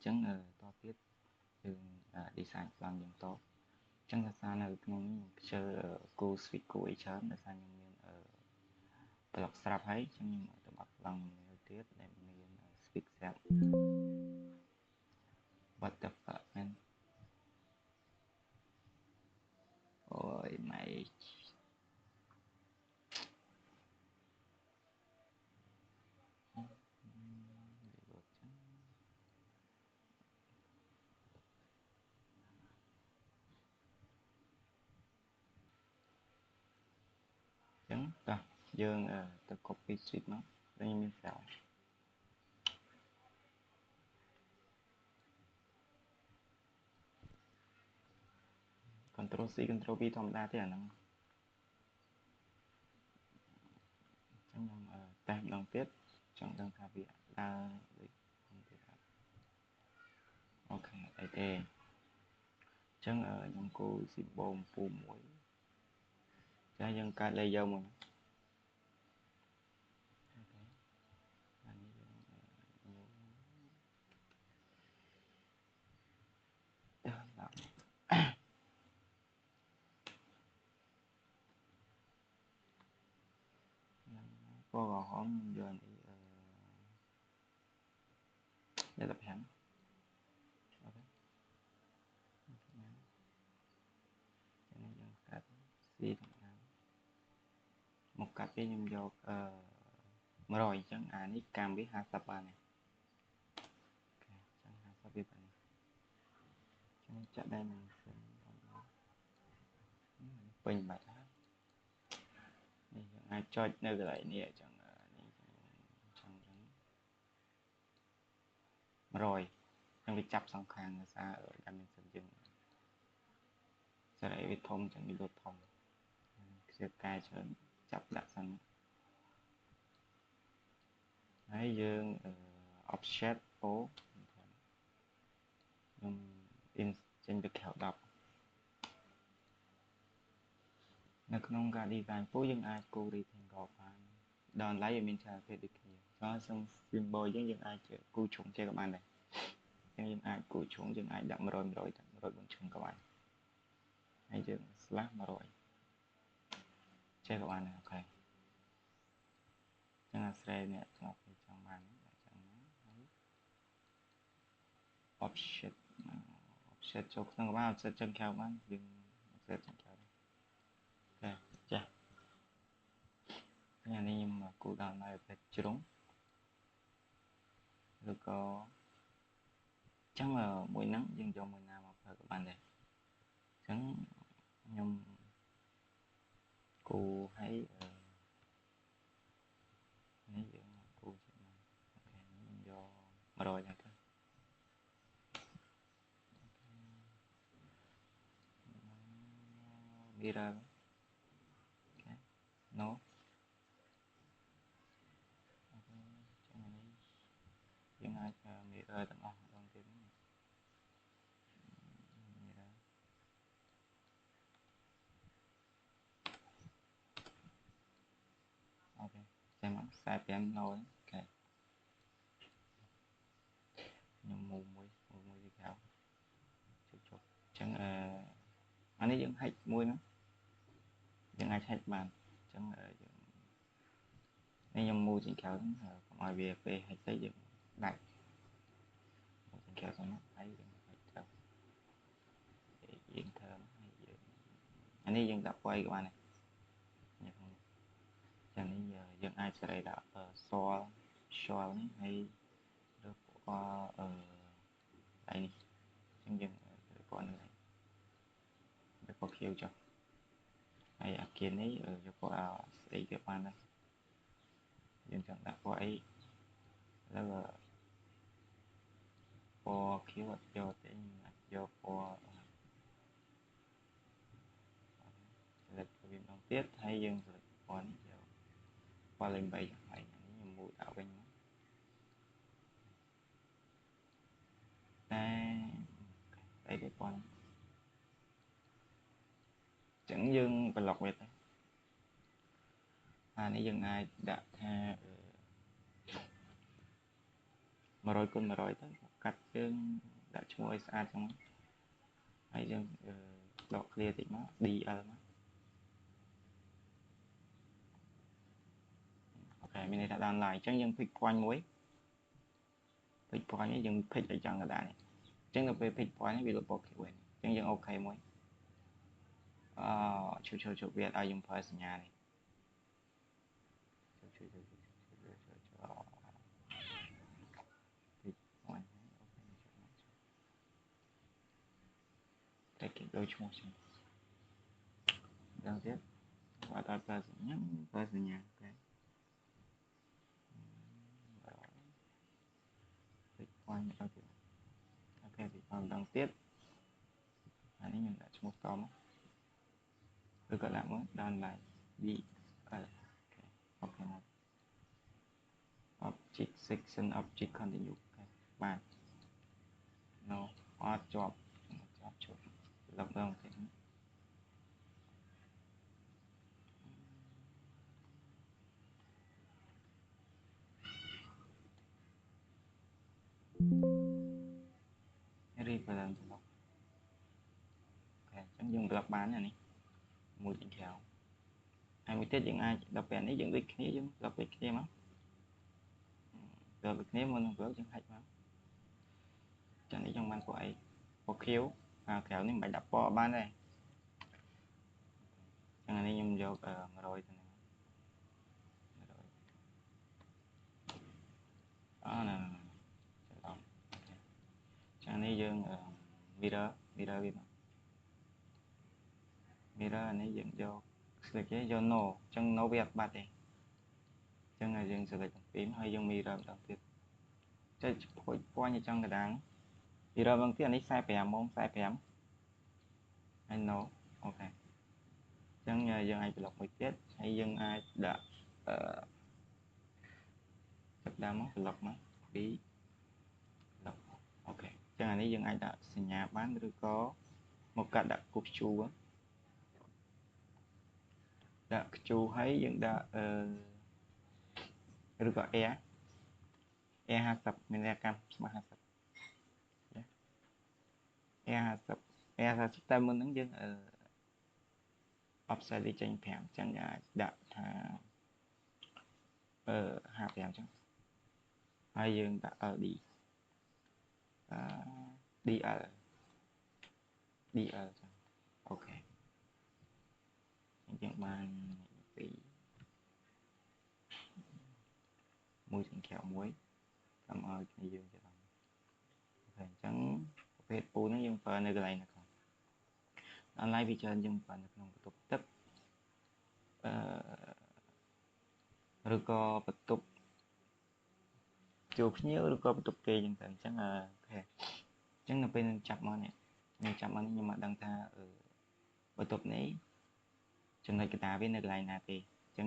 chẳng to tiết từ design plan những to chẳng là sao nàoក្នុងchơi cô switch cô ấy chán là sao nhưng miền block strap ấy chẳng nhưng mà tôi bắt lần nhiều tiết để miền switch set what the fuck man ôi mày chẳng ta dương tôi copy switch nó đây mình phải Ctrl C Ctrl V ធម្មតាទេអាហ្នឹងចឹងខ្ញុំតែម្ដងទៀតចង់ដឹងថាវាដើរដូចទៀតអត់អូខេអីទេចឹងខ្ញុំគូ symbol ពូមួយចាយើងកើត layer មួយអូខេអានេះយើងដាក់ពណ៌ក្រហមយកនេះយកតែ5អូខេចឹងយើងកាត់ C ធម្មតាមកកាត់វាខ្ញុំយក100អញ្ចឹងអានេះកាំវា50បានហើយអូខេចឹង50វាបានចឹងចាក់ដែរនឹងពេញបាត់ហើយនេះយើងអាចចុចនៅកន្លែងនេះអញ្ចឹងនេះចឹង100ចឹងវាចាប់សងខាងដោយសារតាមមានសិនយើងសារអីវាធំចឹងវាលុតធំខ្ជិលកែច្រើនចាប់ដាក់សិនហើយយើង offset O ខ្ញុំ in ចេញទៅក្រៅ10នៅក្នុងការ design ពូយើងអាចគូ rectangle បានដល់ឡៃឲ្យមានច្រើនភាពដូចគ្នាហើយសំ symbol យើងអាចគូជ្រុងចេះក៏បានដែរយើងអាចគូជ្រុងយើងអាចដាក់100 100តែ104ជ្រុងក៏បានហើយយើង slash 100ចេះក៏បានដែរអូខេចឹងអាស្រ័យអ្នកធ្លាប់ចង់បានដាក់ចឹងហើយ offset offset ចូលក្នុងក៏បាន offset ចឹងក្រៅបានយើង offset ចឹងក្រៅអូខេចាអានេះខ្ញុំគូដល់នៅពេជ្រុងឬក៏ចឹងមួយហ្នឹងយើងយកមួយណាមកប្រើក៏បានដែរចឹងខ្ញុំគូឲ្យនេះយើងគូជាអូខេខ្ញុំយក100ដែរទៅ mirror អូខេ no អូខេចឹងនេះយើងអាច mirror ទាំងអស់ម្ដងទៀត mirror អូខេចាំមក45 no អូខេខ្ញុំមូមួយទីក្រៅជប់ចឹងអានេះយើងហិចមួយហ្នឹងយើងអាចហិចបានចឹងយើងនេះខ្ញុំមូជាងក្រៅហ្នឹងកុំឲ្យវាពេលហិចទៅយើងដាច់មូជាងក្រៅទៅហើយយើងហិចទៅយើងធ្វើហើយយើងអានេះយើងដាក់ពណ៌អីក៏បានដែរនេះក្នុងចឹងនេះយើងអាចសេរីដាក់swirl នេះហើយឬពណ៌ដៃនេះចឹងយើងសេរីពណ៌នេះហើយពណ៌ខៀវចុះហើយអាគារនេះយកពណ៌ស្អីក៏បានដែរយើងចង់ដាក់ពណ៌អីឥឡូវពណ៌ខៀវអត់យកទេអាចយកពណ៌select វាម្ដងទៀតហើយយើង select ពណ៌នេះយកពណ៌លេខ3ចុះហើយអានេះខ្ញុំមូលដាក់វិញតែអីទៅពណ៌ចឹងយើងប្លុកវាទៅអានេះយើងអាចដាក់ថា 100 គុណ 100 ទៅកាត់យើងដាក់ឈ្មោះឲ្យស្អាតចឹងហើយយើងដក clear តិចមក DL មកអូខេមានន័យថាដល់ឡើយអញ្ចឹងយើង pick point មួយ pick point នេះយើង pick ឲ្យចង់កណ្ដាលនេះអញ្ចឹងទៅពេល pick point នេះវាលុបពណ៌ខៀវវិញអញ្ចឹងយើងអូខេមួយជួយវាឲ្យយើងប្រើសញ្ញានេះជួយ pick point អូខេតែគេដូចឈ្មោះចឹងដល់ទៀតបើតើប្រើសញ្ញាអូខេpick point ដល់ទៀតអូខេ pick point ម្ដងទៀតអានេះខ្ញុំដាក់ឈ្មោះតមកឬក៏ដាក់មកដល់ឡាយ DL អូខេមក object section object continue បាទ no អត់ជាប់ឈប់លឹកម្ដងទៀតរីបើឡើងប្លុកអូខេអញ្ចឹងយើងប្លុកបានអានេះមួយខាងក្រៅហើយមួយទៀតយើងអាចដល់ពេលនេះយើងដូចគ្នាយើងប្លុកដូចគ្នាមកប្លុកដូចគ្នាមុននឹងប្លុកយើងហាច់មកចានេះយើងបានពួកអីពណ៌ខៀវក្រៅនេះមិនបាច់ដាក់ពណ៌បានទេចឹងអានេះខ្ញុំយក100ទៅ100ណាចឹងនេះយើង mirror វាមក mirror អានេះយើងយក select ទេយក no ចឹង no វាអត់បាត់ទេចឹងយើង select ទាំងពីរហើយយើង mirror ម្ដងទៀតចុចពណ៌ចង់កណ្ដាល mirror ម្ដងទៀតអានេះ45ម៉ោង45ហើយ no អូខេចឹងយើងអាចប្លុកមួយទៀតហើយយើងអាចដាក់ចាប់ដើមមកប្លុកមកពីប្លុកអូខេចឹងអានេះយើងអាចដាក់សញ្ញាបានឬក៏មកកាត់ដាក់គូព្យូដាក់ខ្ជូហើយយើងដាក់ឬក៏ air 50មានន័យកម្មស្មើ50 air 50តែមុនហ្នឹងយើងoffset វាចេញ5អញ្ចឹងអាចដាក់ថា55អញ្ចឹងហើយយើងដាក់ LD DL អញ្ចឹងអូខេអញ្ចឹងបានពីមួយខាងក្រៅមួយកុំឲ្យគ្នាយើងច្រឡំអូខេអញ្ចឹងប្រភេទពូហ្នឹងយើងប្រើនៅកន្លែងណាខ្លះអនឡាញវាច្រើនយើងប្រើនៅក្នុងបន្ទប់ទឹកឬក៏បន្ទប់ជួភ្ញៀវឬក៏បន្ទប់គេអញ្ចឹងទៅអញ្ចឹងអូខេអញ្ចឹងនៅពេលនឹងចាប់មកនេះខ្ញុំមកដឹងថាបន្ទប់នេះចំណុចកណ្ដាលវានៅកន្លែងណាទេអញ្ចឹង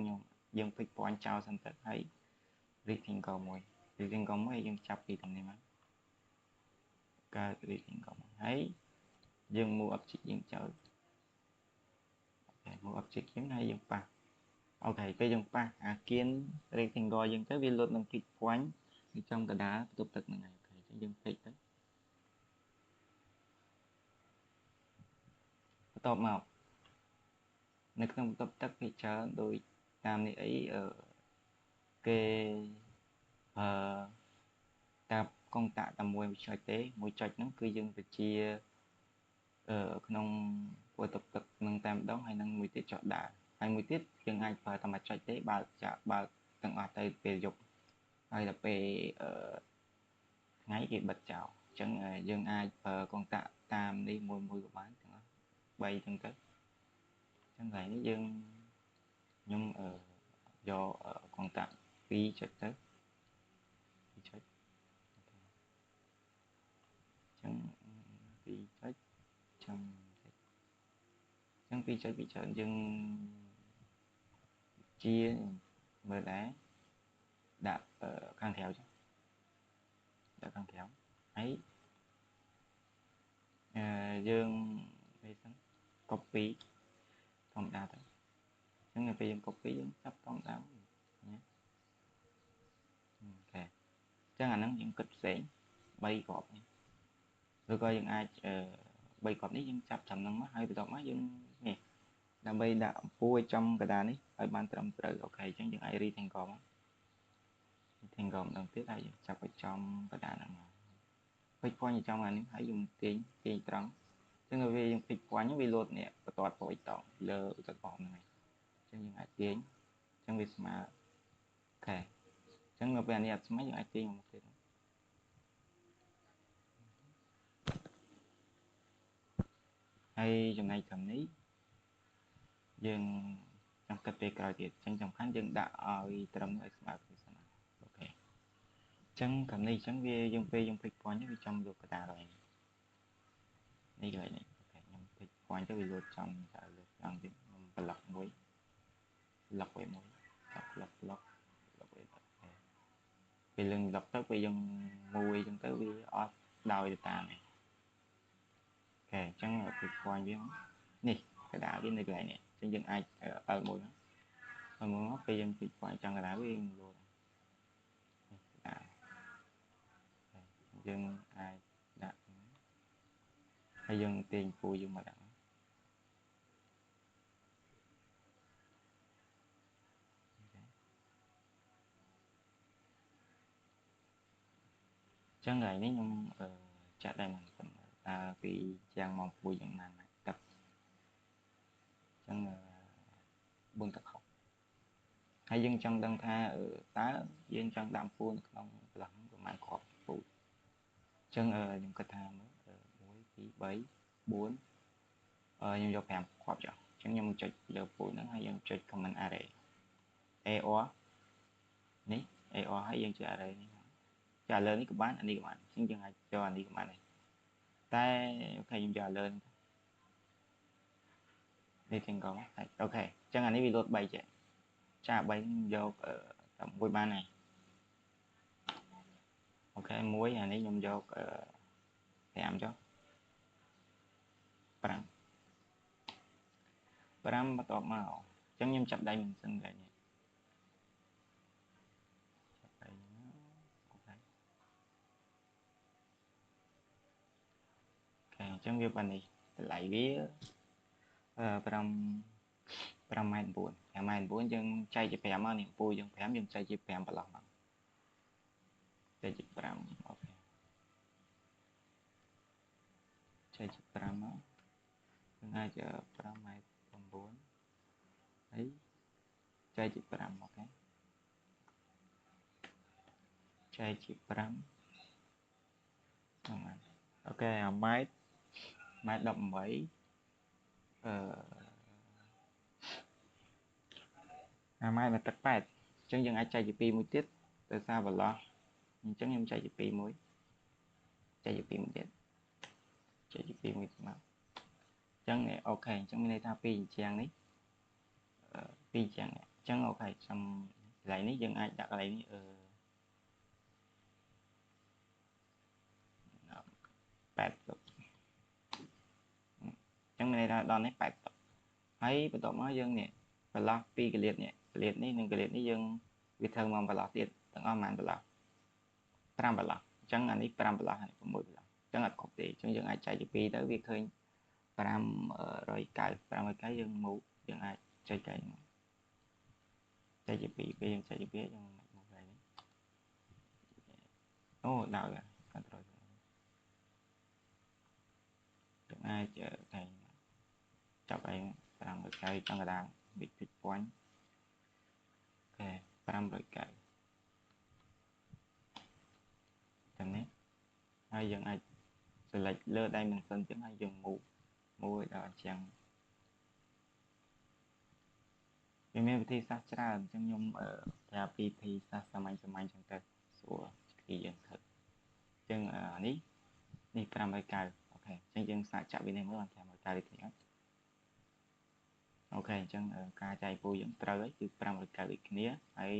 យើងភ្លេចពាន់ចោលសិនទៅហើយ rectangle មួយយើងចាប់ពីតំនេះមកកើត rectangle មួយហើយយើង move object យើងចូលអូខេ move object យើងហើយយើងប៉ះអូខេពេលយើងប៉ះអាគៀន rectangle យើងទៅវាលុតនឹង click point ពីចំកណ្ដាលបន្ទប់ទឹកហ្នឹងហើយអូខេអញ្ចឹងយើងភ្លេចទៅបន្ទាប់មកនៅក្នុងបន្ទប់ទឹកវាច្រើនដូចតាមនេះអីគេតាប់កុងតាក់តែមួយចុចទេមួយចុចហ្នឹងគឺយើងទៅជាក្នុងបន្ទប់ទឹកនឹងតែម្ដងហើយនឹងមួយទៀតចុចដើរហើយមួយទៀតយើងអាចប្រើតែមួយចុចទេបើទាំងអស់ទៅពេលយប់ហើយដល់ពេលថ្ងៃគេបិទចោលអញ្ចឹងយើងអាចប្រើកុងតាក់តាមនេះមួយក៏បានទាំងអស់3ទាំងទៅអញ្ចឹងកន្លែងនេះខ្ញុំយកកុងតាក់2ចុចទៅ2ចុចអញ្ចឹង2ចុចចាំអញ្ចឹង2ចុចពីច្រើនយើងជាមើលដែរដាក់ខាងក្រៅចុះដាក់ខាងក្រៅហើយយើងពេលហ្នឹង copy ធម្មតាទៅអញ្ចឹងពេលយើង copy យើងចាប់ធម្មតាណាអូខេ ចឹងអាហ្នឹងយើងគិតផ្សេង3ក្របនេះឬក៏យើងអាច3ក្របនេះយើងចាប់ត្រឹមហ្នឹងមកហើយបន្ទាប់មកយើងនេះដើម្បីដាក់អំពូលឲ្យចំកណ្ដាលនេះឲ្យបានត្រឹមត្រូវអូខេអញ្ចឹងយើងអាច rectangle មក rectangle ម្ដងទៀតហើយយើងចាប់ឲ្យចំកណ្ដាលហ្នឹងមកពេចពណ៌ចំអានេះហើយយើងទាញត្រង់ចឹងដល់វាយើងពេចពណ៌ហ្នឹងវាលោតនេះបន្ទាត់ពណ៌តលើឧត្តបហ្នឹងហើយចឹងយើងអាចទាញចឹងវាស្មើអូខេចឹងនៅពេលនេះអត់ស្មើយើងអាចទាញមកទៀតហើយចំណែកខាងនេះយើងចាំគិតពេលក្រោយទៀតចឹងសំខាន់យើងដាក់ឲ្យត្រឹមឲ្យស្មើគ្នាសិនអូខេចឹងខាងនេះចឹងវាយើងពេលយើងពេចពណ៌នេះវាចំយកកណ្ដាលហើយនេះកន្លែងនេះអូខេខ្ញុំពេចពណ៌ទៅវាលោតចំទៅលើចង់ទៀតខ្ញុំប្លុកមួយប្លុកឲ្យមួយចាប់ប្លុកឲ្យទៅពេលយើងប្លុកទៅពេលយើងមួយចឹងទៅវាអត់ដោយទៅតាមនេះអូខេអញ្ចឹងពេចពណ៌វានេះកណ្ដាលវានៅកន្លែងនេះអញ្ចឹងយើងអាចបើកមួយមកពេលយើងពេចពណ៌ចង់កណ្ដាលវាយើងលោតយើងអាចដាក់ហើយយើងទាញពូយើងមកដាក់ចឹងកន្លែងនេះខ្ញុំចាក់ដែរមិនប៉ុន្តែតើពីយ៉ាងមកពូយ៉ាងណាទឹកចឹង4ទឹកខុសហើយយើងចង់ដឹងថាតើយើងចង់ដាក់ពូនៅក្នុងកន្លះប្រហែលគ្រាប់ពូចឹងខ្ញុំគិតថាមើល1 2 3 4ខ្ញុំយក5គ្រាប់ចុះចឹងខ្ញុំចុចលើពូហ្នឹងហើយយើងចុច command array AR នេះ AR ហើយយើងចុច array នេះចាលើនេះក៏បានអានេះក៏បានអញ្ចឹងយើងអាចយកអានេះក៏បានដែរតែអូខេខ្ញុំយកលើនេះទាំងកងអូខេអញ្ចឹងអានេះវាលោត3ចេះចា3យកតែមួយបានហើយអូខេមួយអានេះខ្ញុំយក5ចុះ5បន្ទាប់មកអញ្ចឹងខ្ញុំចាប់ដៃមិនសិនដែរនេះចាប់ដៃអូខេអញ្ចឹងវាបាននេះតម្លៃវា5 5.9 5.9យើងចែកជា5មកនេះពូយើង5យើងចែកជា5ប្រឡោះមកចែកជា5អូខេចែកជា5មកយើងអាច5.9ហើយចែកជា5អូខេចែកជា5អូខេ1ម៉ែត្រ181ម៉ែត្រទឹក8អញ្ចឹងយើងអាចចែកជា2មួយទៀតដោយសារប្រឡោះអញ្ចឹងខ្ញុំចែកជា2មួយចែកជា2មួយទៀតចែកជា2មួយមកអញ្ចឹងអូខេអញ្ចឹងមានន័យថា2អញ្ចឹងនេះ2អញ្ចឹងអញ្ចឹងអូខេខ្ញុំកន្លែងនេះយើងអាចដាក់កន្លែងនេះ8តុកអញ្ចឹងមានន័យថាដល់នេះ8តុកហើយបន្ទាប់មកយើងនេះប្រឡោះ2កលៀតនេះកលៀតនេះនិងកលៀតនេះយើងវាធ្វើមកប្រឡោះទៀតទាំងអស់ប៉ុន្មានប្រឡោះ5ប្រឡោះអញ្ចឹងអានេះ5ប្រឡោះហើយ6ប្រឡោះអញ្ចឹងអត់គ្រប់ទេអញ្ចឹងយើងអាចចែកជា2ទៅវាឃើញ590យើងមកយើងអាចចែកកែចែកជា2ពេលយើងចែកជា2យើងមកកន្លែងនេះអូដល់កាន់ត្រូវយើងអាចកែចាប់ឯង590ចង់កដាល big pick point អូខេ590ទាំងនេះហើយយើងអាច select លើ dimension ទៀតហើយយើង move ដល់អញ្ចឹងវាមានវិធីសាស្ត្រច្រើនអញ្ចឹងខ្ញុំប្រាប់ពីវិធីសាស្ត្រសាមញ្ញអញ្ចឹងទៅស្រួលពីយើងធ្វើអញ្ចឹងនេះ590អូខេអញ្ចឹងយើងសាកចាក់វានេះមើលបាន590ដូចគ្នាអូខេអញ្ចឹងការចែកពូយើងត្រូវហើយគឺ590ដូចគ្នាហើយ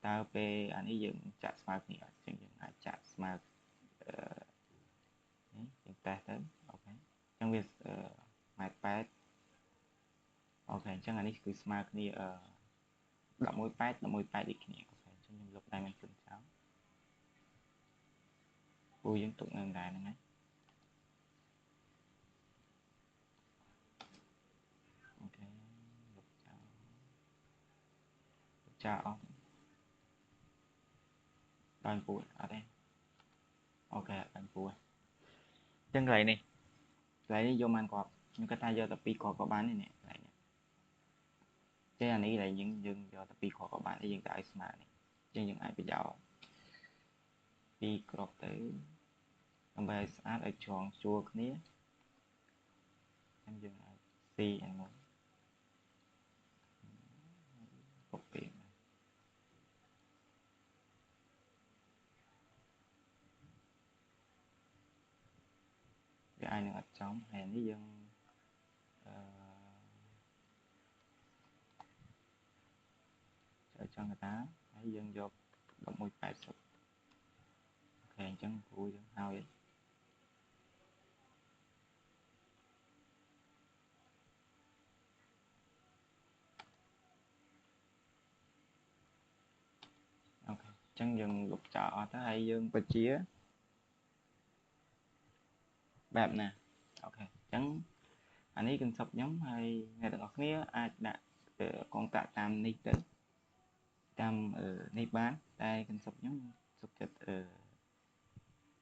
តើពេលអានេះយើងចាក់ស្មើគ្នាអញ្ចឹងយើងអាចចាក់ស្មើនេះយើងតេស្តទៅអូខេអញ្ចឹងវាម៉ែត្រ8អូខេអញ្ចឹងអានេះគឺស្មើគ្នា11.8 11.8ដូចគ្នាអូខេអញ្ចឹងខ្ញុំលុប dimension ចោល cú dân tụng ngân đài này ok lục chào bạn phụ ở đây ok bạn phụ chân lại này lại vô man quạt nhưng cái tay vô tập pi có bán này nè lại cái anh ấy lại những do tập pi có bán để dừng tại smart này chứ những ai bây giờ pi crop tới ông bà sát ở tròn chua cái ní em dừng lại si anh muốn copy cái ai nữa ở trong hay lý dân cho người ta hãy dân vô động mùi phải sụp kèn chân vui dân hao vậy ok chân dân lục trọ tới hay dân bật chia bẹp nè ok chân anh ấy cần sập nhóm hay nghe được ngọc nghĩa ai đã con tạ tam ni tới tam ở ni bán đây cần sập nhóm sập chật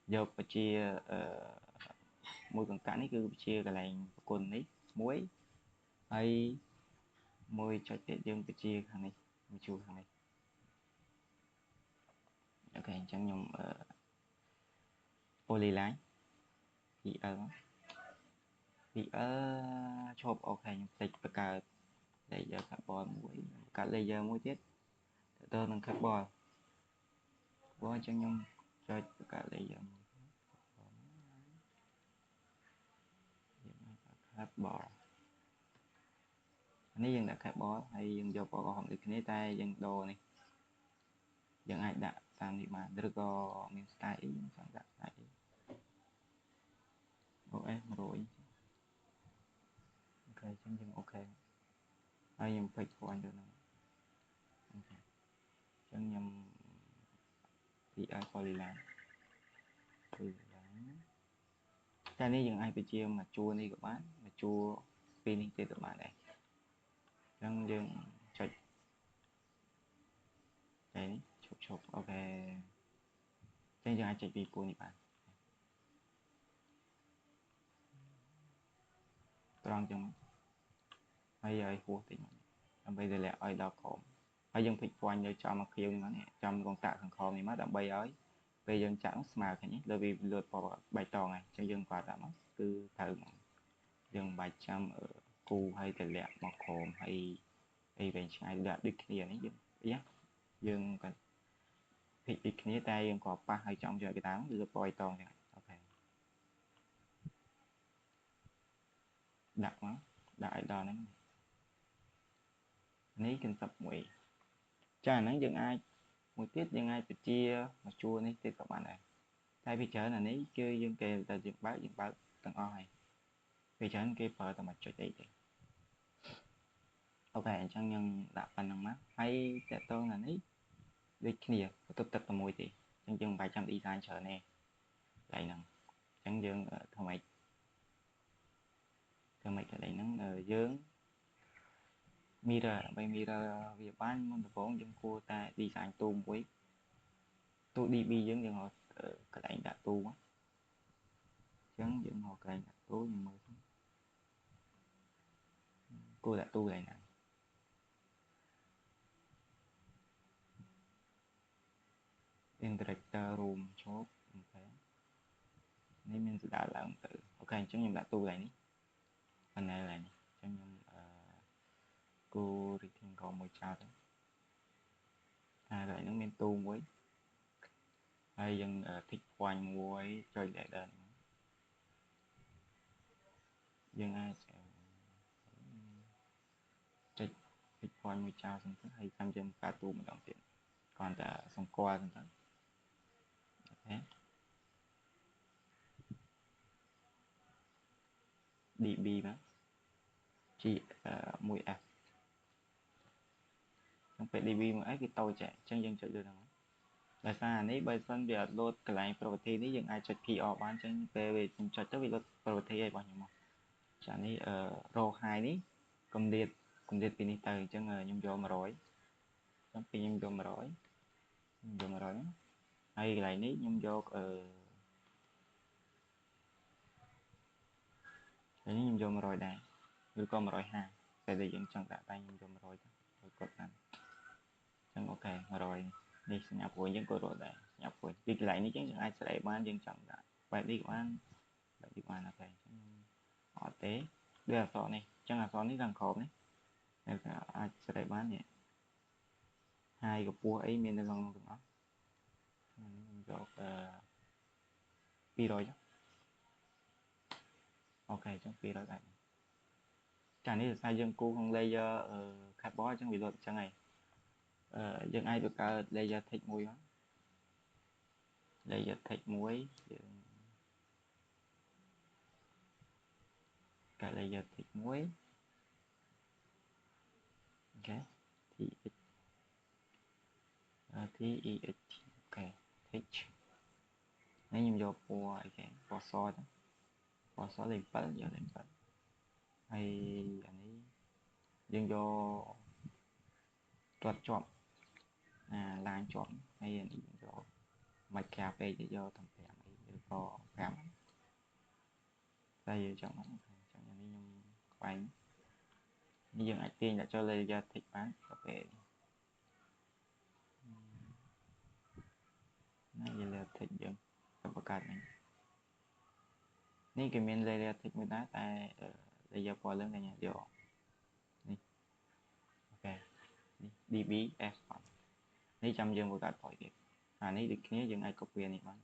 vô bật chia mùi còn cả ní cứ chia cái lành quần ní muối hay mùi cho tiện dương bật chia thằng này mình chu thằng này ok chẳng nhầm poly lái thì ở chộp ok nhầm tịch và cả laser carbon muối cả laser muối tiết tôi nâng carbon có chẳng nhầm cho cả laser carbon anh ấy dừng đã carbon hay dừng vô bỏ hỏng được cái tay dừng đồ này dừng ai đã tam đi mà đưa có mình style ý chẳng đã style ý em rồi ok chẳng dừng ok hay dừng fake của anh được nào ok chẳng nhầm thì ai poly làm cái này dừng ai bị chia mà chua đi của bạn mà chua spinning từ các bạn này chẳng dừng cho đấy chụp chụp ok chẳng dừng ai chạy vì của bạn tròn chẳng hay giờ hùa tỉnh bây giờ là ai đó có hay dân thịt quanh cho mà kêu nó nè trong con tạ thằng kho này mất đậm bay ấy bây giờ chẳng mà cái nhé bởi vì lượt vào bài trò này cho dân quà đã mất từ thử dân bài trăm ở cu hay tài lẹ mà khổm hay hay về ai đã được kia này dân nhé dân cần thịt đi kia tay dân có ba hai trong giờ cái tám lượt bài trò này ok đặt nó đại đo này ní kinh tập nguyện cha nó dân ai một tiết dân ai phải chia mà chua ní tiết các bạn này tại vì chợ là ní chơi dân kề ta dân báo tầng o này vì chợ kia phở tao mà cho chạy ok chẳng nhân đã phần năng mắt hay sẽ tôi là ní đi kia tập tập tầm mùi thì chẳng dân 700 design chờ nè lại nè chẳng dân thương mày cái này nó dướng mirror bay mirror việc bán món đồ vốn dân cô ta design tùm quý tôi đi bi dân dân họ cái này đã tu á chẳng dân họ cái này đã tu nhưng mà cô đã tu lại nè interactor room shop ok nên mình đã làm tự ok chúng mình đã tu lại ní phần này là chúng mình cô thì thiên còn một chào đấy lại nó men tu với hay dân thích quanh với chơi lại đơn dân ai sẽ thích thích quanh một chào xong thứ hay tham dân cả tu một đồng tiền còn ta xong qua xong thế đi bi mà chị mùi không phải đi bi mà ấy cái tôi chạy chân dân chạy được đâu ដោយសារអានេះបើសិនវាអត់លោតកន្លែង property នេះយើងអាចចុច PR បានចឹងពេលវាខ្ញុំចុចទៅវាលោត property ឲ្យរបស់ខ្ញុំមកចានេះរក high នេះគម្លាតពីនេះទៅអញ្ចឹងខ្ញុំយក100ចឹងពីខ្ញុំយក100ខ្ញុំយក100ហ្នឹងហើយកន្លែងនេះខ្ញុំយកនេះខ្ញុំយក100ដែរឬក៏150តែយើងចង់ដាក់តែខ្ញុំយក100ទៅឲ្យគាត់បានចឹងអូខេ100នេះសញ្ញាព្រួយយើងក៏រកដែរសញ្ញាព្រួយពីកន្លែងនេះចឹងយើងអាចស្រែកបានយើងចង់ដាក់បែបនេះក៏បានបែបនេះបានអូខេចឹងអត់ទេដូចអក្សរនេះចឹងអក្សរនេះខាងក្រោមនេះអាចស្រែកបាននេះហើយកម្ពស់អីមាននៅក្នុងទាំងអស់ខ្ញុំយក200ចុះអូខេចឹង200ដែរចានេះដោយសារយើងគូក្នុង layer cardboard ចឹងវាលុតចឹងហើយយើងអាចបង្កើត layer text មួយមក layer text មួយយើងកើត layer text មួយអូខេ text text អូខេ text នេះខ្ញុំយកពណ៌អីគេពណ៌សទៅពណ៌សលេខ7យកលេខ7ហើយអានេះយើងយកទាត់ជាប់ឡាញជាប់ហើយអានេះយើងយកមិនក្រាបពេកទៅយកតាម5អីឬក៏5តែយើងចង់ហ្នឹងចឹងអានេះខ្ញុំខ្វែងនេះយើងអាចទាញដាក់ចូល layer text បានទៅពេលណា layer text យើងទៅបង្កើតនេះគេមាន layer text មួយដែរតែ layer ពណ៌លឿងតែយកនេះអូខេនេះ dbs នេះចាំយើងបង្កើតផុយទៀតអានេះដូចគ្នាយើងអាច copy នេះបាន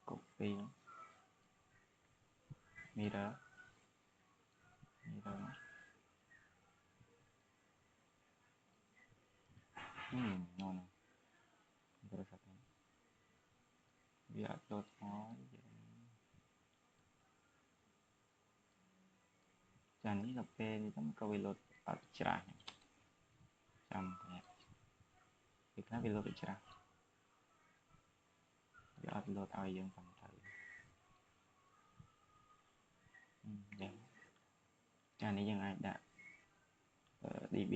copy mirror no no ទូរស័ព្ទវាអត់ចូលថ្មចានេះដល់ពេលនេះទៅក៏វាលោតអត់ច្រាស់ចាំតែពីខ្លះវាលោតច្រាស់វាអត់លោតឲ្យយើងតាមទៅយ៉ាងចានេះយើងអាចដាក់db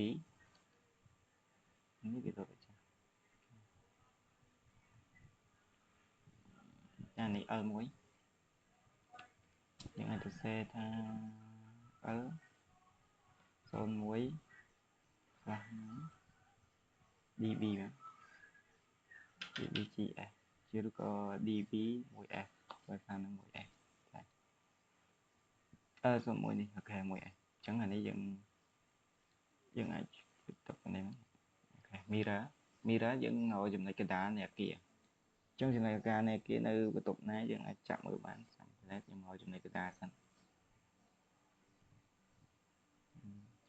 នេះវាលោតច្រាស់ចានេះ l1 យើងអាចទៅសេថា l 01 ខ្លះ db បាទ dbgs ជាឬក៏ db 1s បើថានឹង 1s ចា01នេះអូខេ 1s អញ្ចឹងអានេះយើងអាចទុកនេះអូខេ mirror យើងឲ្យចំណុចកណ្ដាលនៃអគារអញ្ចឹងចំណុចកណ្ដាលនៃអគារនៅបន្ទប់ណាយើងអាចចាប់មើលបានសំផ្លែខ្ញុំឲ្យចំណុចកណ្ដាលសិន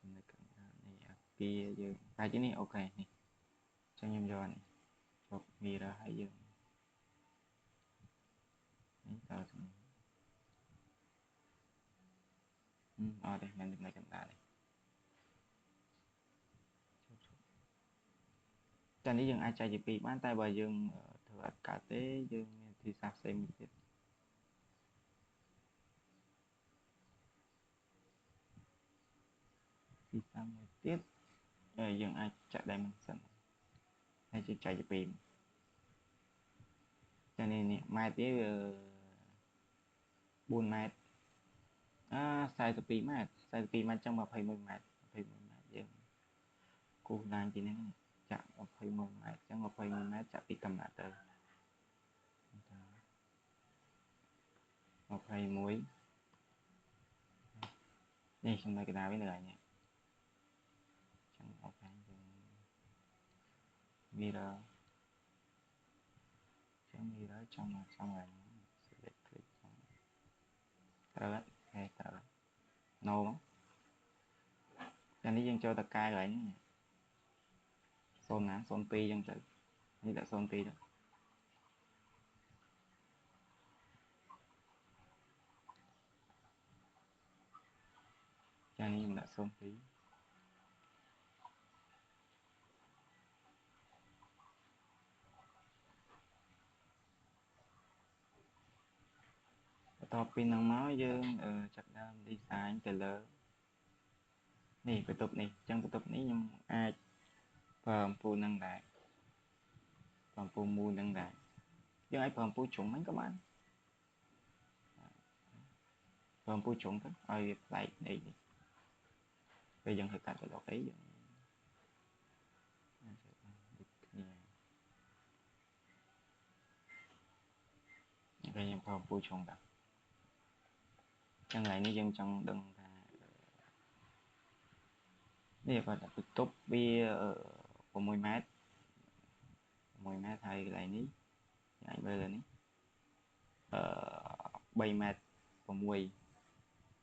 ចំណុចកណ្ដាលនៃអគារយើងតែជានេះអូខេនេះអញ្ចឹងខ្ញុំយកនេះយក mirror ហើយយើងនេះតើអត់ទេមិនចំណុចកណ្ដាលនេះតែនេះយើងអាចចែកជា2បានតែបើយើងធ្វើអត់កើតទេយើងមានវិធីសាស្ត្រផ្សេងមួយទៀតទីសាស្ត្រមួយទៀតយើងអាចចាក់ dimension ហើយចែកជា2ចានេះម៉ែត្រនេះ4ម៉ែត្រ42ម៉ែត្រ42ម៉ែត្រចឹង21ម៉ែត្រ21ម៉ែត្រយើងគូសឡើងពីនេះចាក់21ម៉ែត្រចឹង21ម៉ែត្រចាក់ពីកំណាត់ទៅ21នេះចំណុចកណ្ដាលវានៅឯនេះចឹងអូខេយើង mirror ចឹង mirror ចំហើយ select click ត្រូវហើយត្រូវ no ចានេះយើងចូលតកែកន្លែងនេះ0ណា02ចឹងទៅនេះដាក់02ទៅចានេះខ្ញុំដាក់02 តពីនឹងមកយើងចាប់ដើម design ទៅលើនេះបន្ទប់នេះអញ្ចឹងបន្ទប់នេះខ្ញុំអាចប្រើអំពូលនឹងដែរប្រើអំពូលមូលនឹងដែរយើងអាចប្រើអំពូលជ្រុងហ្នឹងក៏បានប្រើអំពូលជ្រុងទៅឲ្យវាប្លែកនេះពេលយើងធ្វើកាត់ប្លុកអីយើងពេលយើងប្រើអំពូលជ្រុងដែរចឹងឡើយនេះយើងចង់ដឹងថានេះគាត់តែបន្ទប់វា6 ម៉ែត្រ6 ម៉ែត្រហើយកន្លែងនេះអាចមើលលើនេះ3 ម៉ែត្រ 6អញ្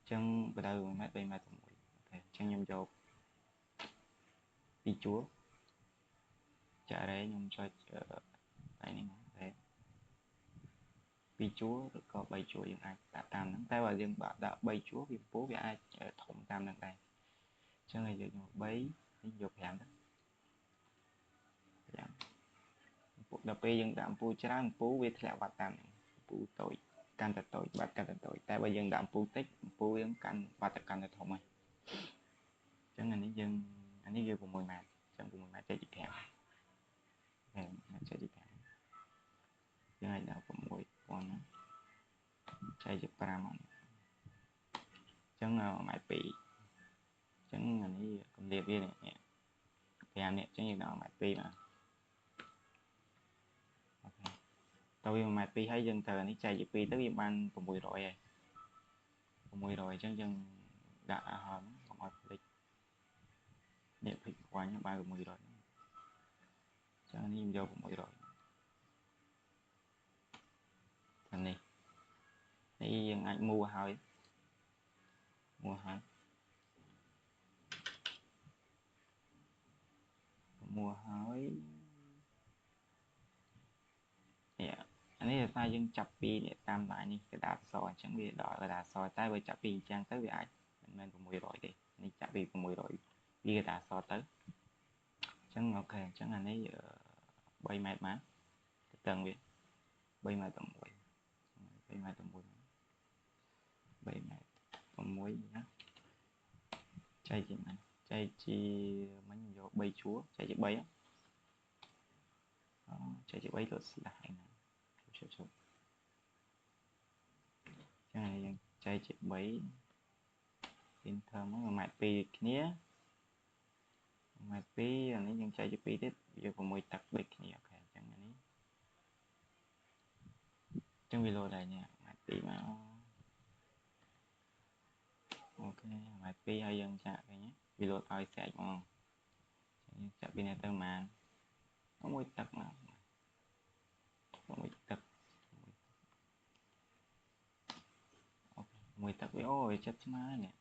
ចឹងបដៅ1 ម៉ែត្រ 3 ម៉ែត្រ 6អូខេអញ្ចឹងខ្ញុំយក2ជួរចាក់រ៉េខ្ញុំចុចតែនេះតែ2ជួរឬក៏3ជួរយើងអាចដាក់តាមហ្នឹងតែបើយើងដាក់3ជួរវាពោះវាអាចធំតាមហ្នឹងដែរអញ្ចឹងឲ្យយើងយក3នេះយក5ទៅដល់ពេលយើងដាក់អំពូលច្រើនអំពូលវាធ្លាក់បាត់តាមហ្នឹងអំពូលតូចកាន់តែតូចបាត់កាន់តែតូចតែបើយើងដាក់អំពូលតិចអំពូលយើងកាន់បាត់តែកាន់តែធំហើយអញ្ចឹងអានេះវា6 ម៉ែត្រអញ្ចឹង6 ម៉ែត្រចែកជា5ចែកជា5យើងអាចដាក់6000ចែកជា5អញ្ចឹង1 ម៉ែត្រ 2អញ្ចឹងអានេះកម្រាបវានេះ5នេះអញ្ចឹងយើងដាក់1 ម៉ែត្រ 2បាទអូខេតើវា1 ម៉ែត្រ 2ហើយយើងត្រូវអានេះចែកជា2ទៅវាបាន600ហើយ600អញ្ចឹងយើងដាក់អាហោកុំឲ្យភ្លេចនេះភ្លេចខ្វាញ់បាន600អញ្ចឹងនេះខ្ញុំយក600អានេះយើងអាចមួហើយមួហើយនេះអានេះតែយើងចាប់ពីតាមឡាយនេះกระดาษសអញ្ចឹងវាដល់กระดาษសតែបើចាប់ពីអញ្ចឹងទៅវាអាចមិនមែន600ទេនេះចាប់ពី600វាกระดาษសទៅអញ្ចឹងអូខេអញ្ចឹងអានេះ3 ម៉ែត្រមកទៅតឹងវា3 ម៉ែត្រ 6 3 ម៉ែត្រ 6 3 ម៉ែត្រ 6ណាចែកជាមិនចែកជាមិញយក3ជួរចែកជា3ចែកជា3ទៅស្ដាស់ឯណាជប់ចឹងយើងចែកជា3 inter មក1 ម៉ែត្រ 2គ្នា1 ម៉ែត្រ 2អានេះយើងចែកជា2ទៀតវា6 ទឹកដូចគ្នាអូខេអញ្ចឹងអានេះអញ្ចឹងវាលោដែរនេះ1 ម៉ែត្រ 2មកអូខេ1 ម៉ែត្រ 2ហើយយើងចាក់ឃើញវាលោតឲ្យស្រែកហ្មងយើងចាក់ពីនេះទៅប្រហែល1 ទឹកមក1 ទឹកអូខេ1 ទឹកវាអូវាចិត្តស្មើនេះ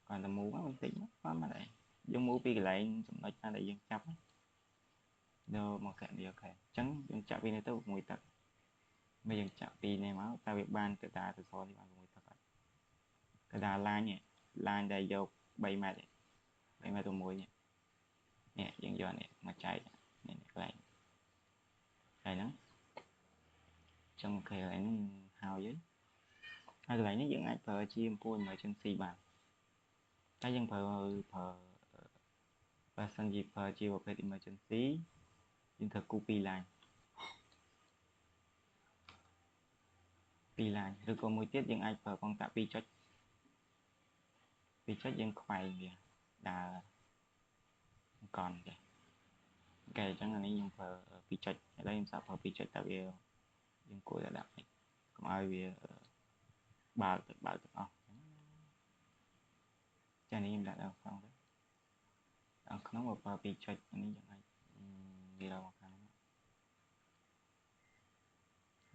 គាត់តែមូបន្តិចមកបានមកដែរយើងមូពីកន្លែងចំណុចណាដែលយើងចាប់យកមកកាត់វាអូខេអញ្ចឹងយើងចាក់ពីនេះទៅ1 ទឹកមកយើងចាក់ពីនេះមកតើវាបានកដាទៅសនេះបាន6 ទឹកអត់កដាឡាញដែលយក3 ម៉ែត្រ3 ម៉ែត្រ 6នេះយើងយកនេះមកចែកនេះកន្លែងហ្នឹងចឹងអូខេកន្លែងនេះហើយហើយកន្លែងនេះយើងអាចប្រើជាអំពូល emergency បានតែយើងប្រើបើសិនជាប្រើជាប្រភេទ emergency យើងត្រូវគូ2 line 2 line ឬក៏មួយទៀតយើងអាចប្រើផងតាក់2 ចុចយើងខ្វែងវាដើរអង្គន់ចេះអូខេអញ្ចឹងអានេះខ្ញុំប្រើ2 ចុចឥឡូវខ្ញុំសាកប្រើ2 ចុចតើវាយើងគួរតែដាក់កុំឲ្យវាបើកទាំងអស់ចានេះខ្ញុំដាក់ដល់ក្នុងទៅដល់ក្នុងបើប្រើ2 ចុចនេះយើងអាចវាដល់មកខាង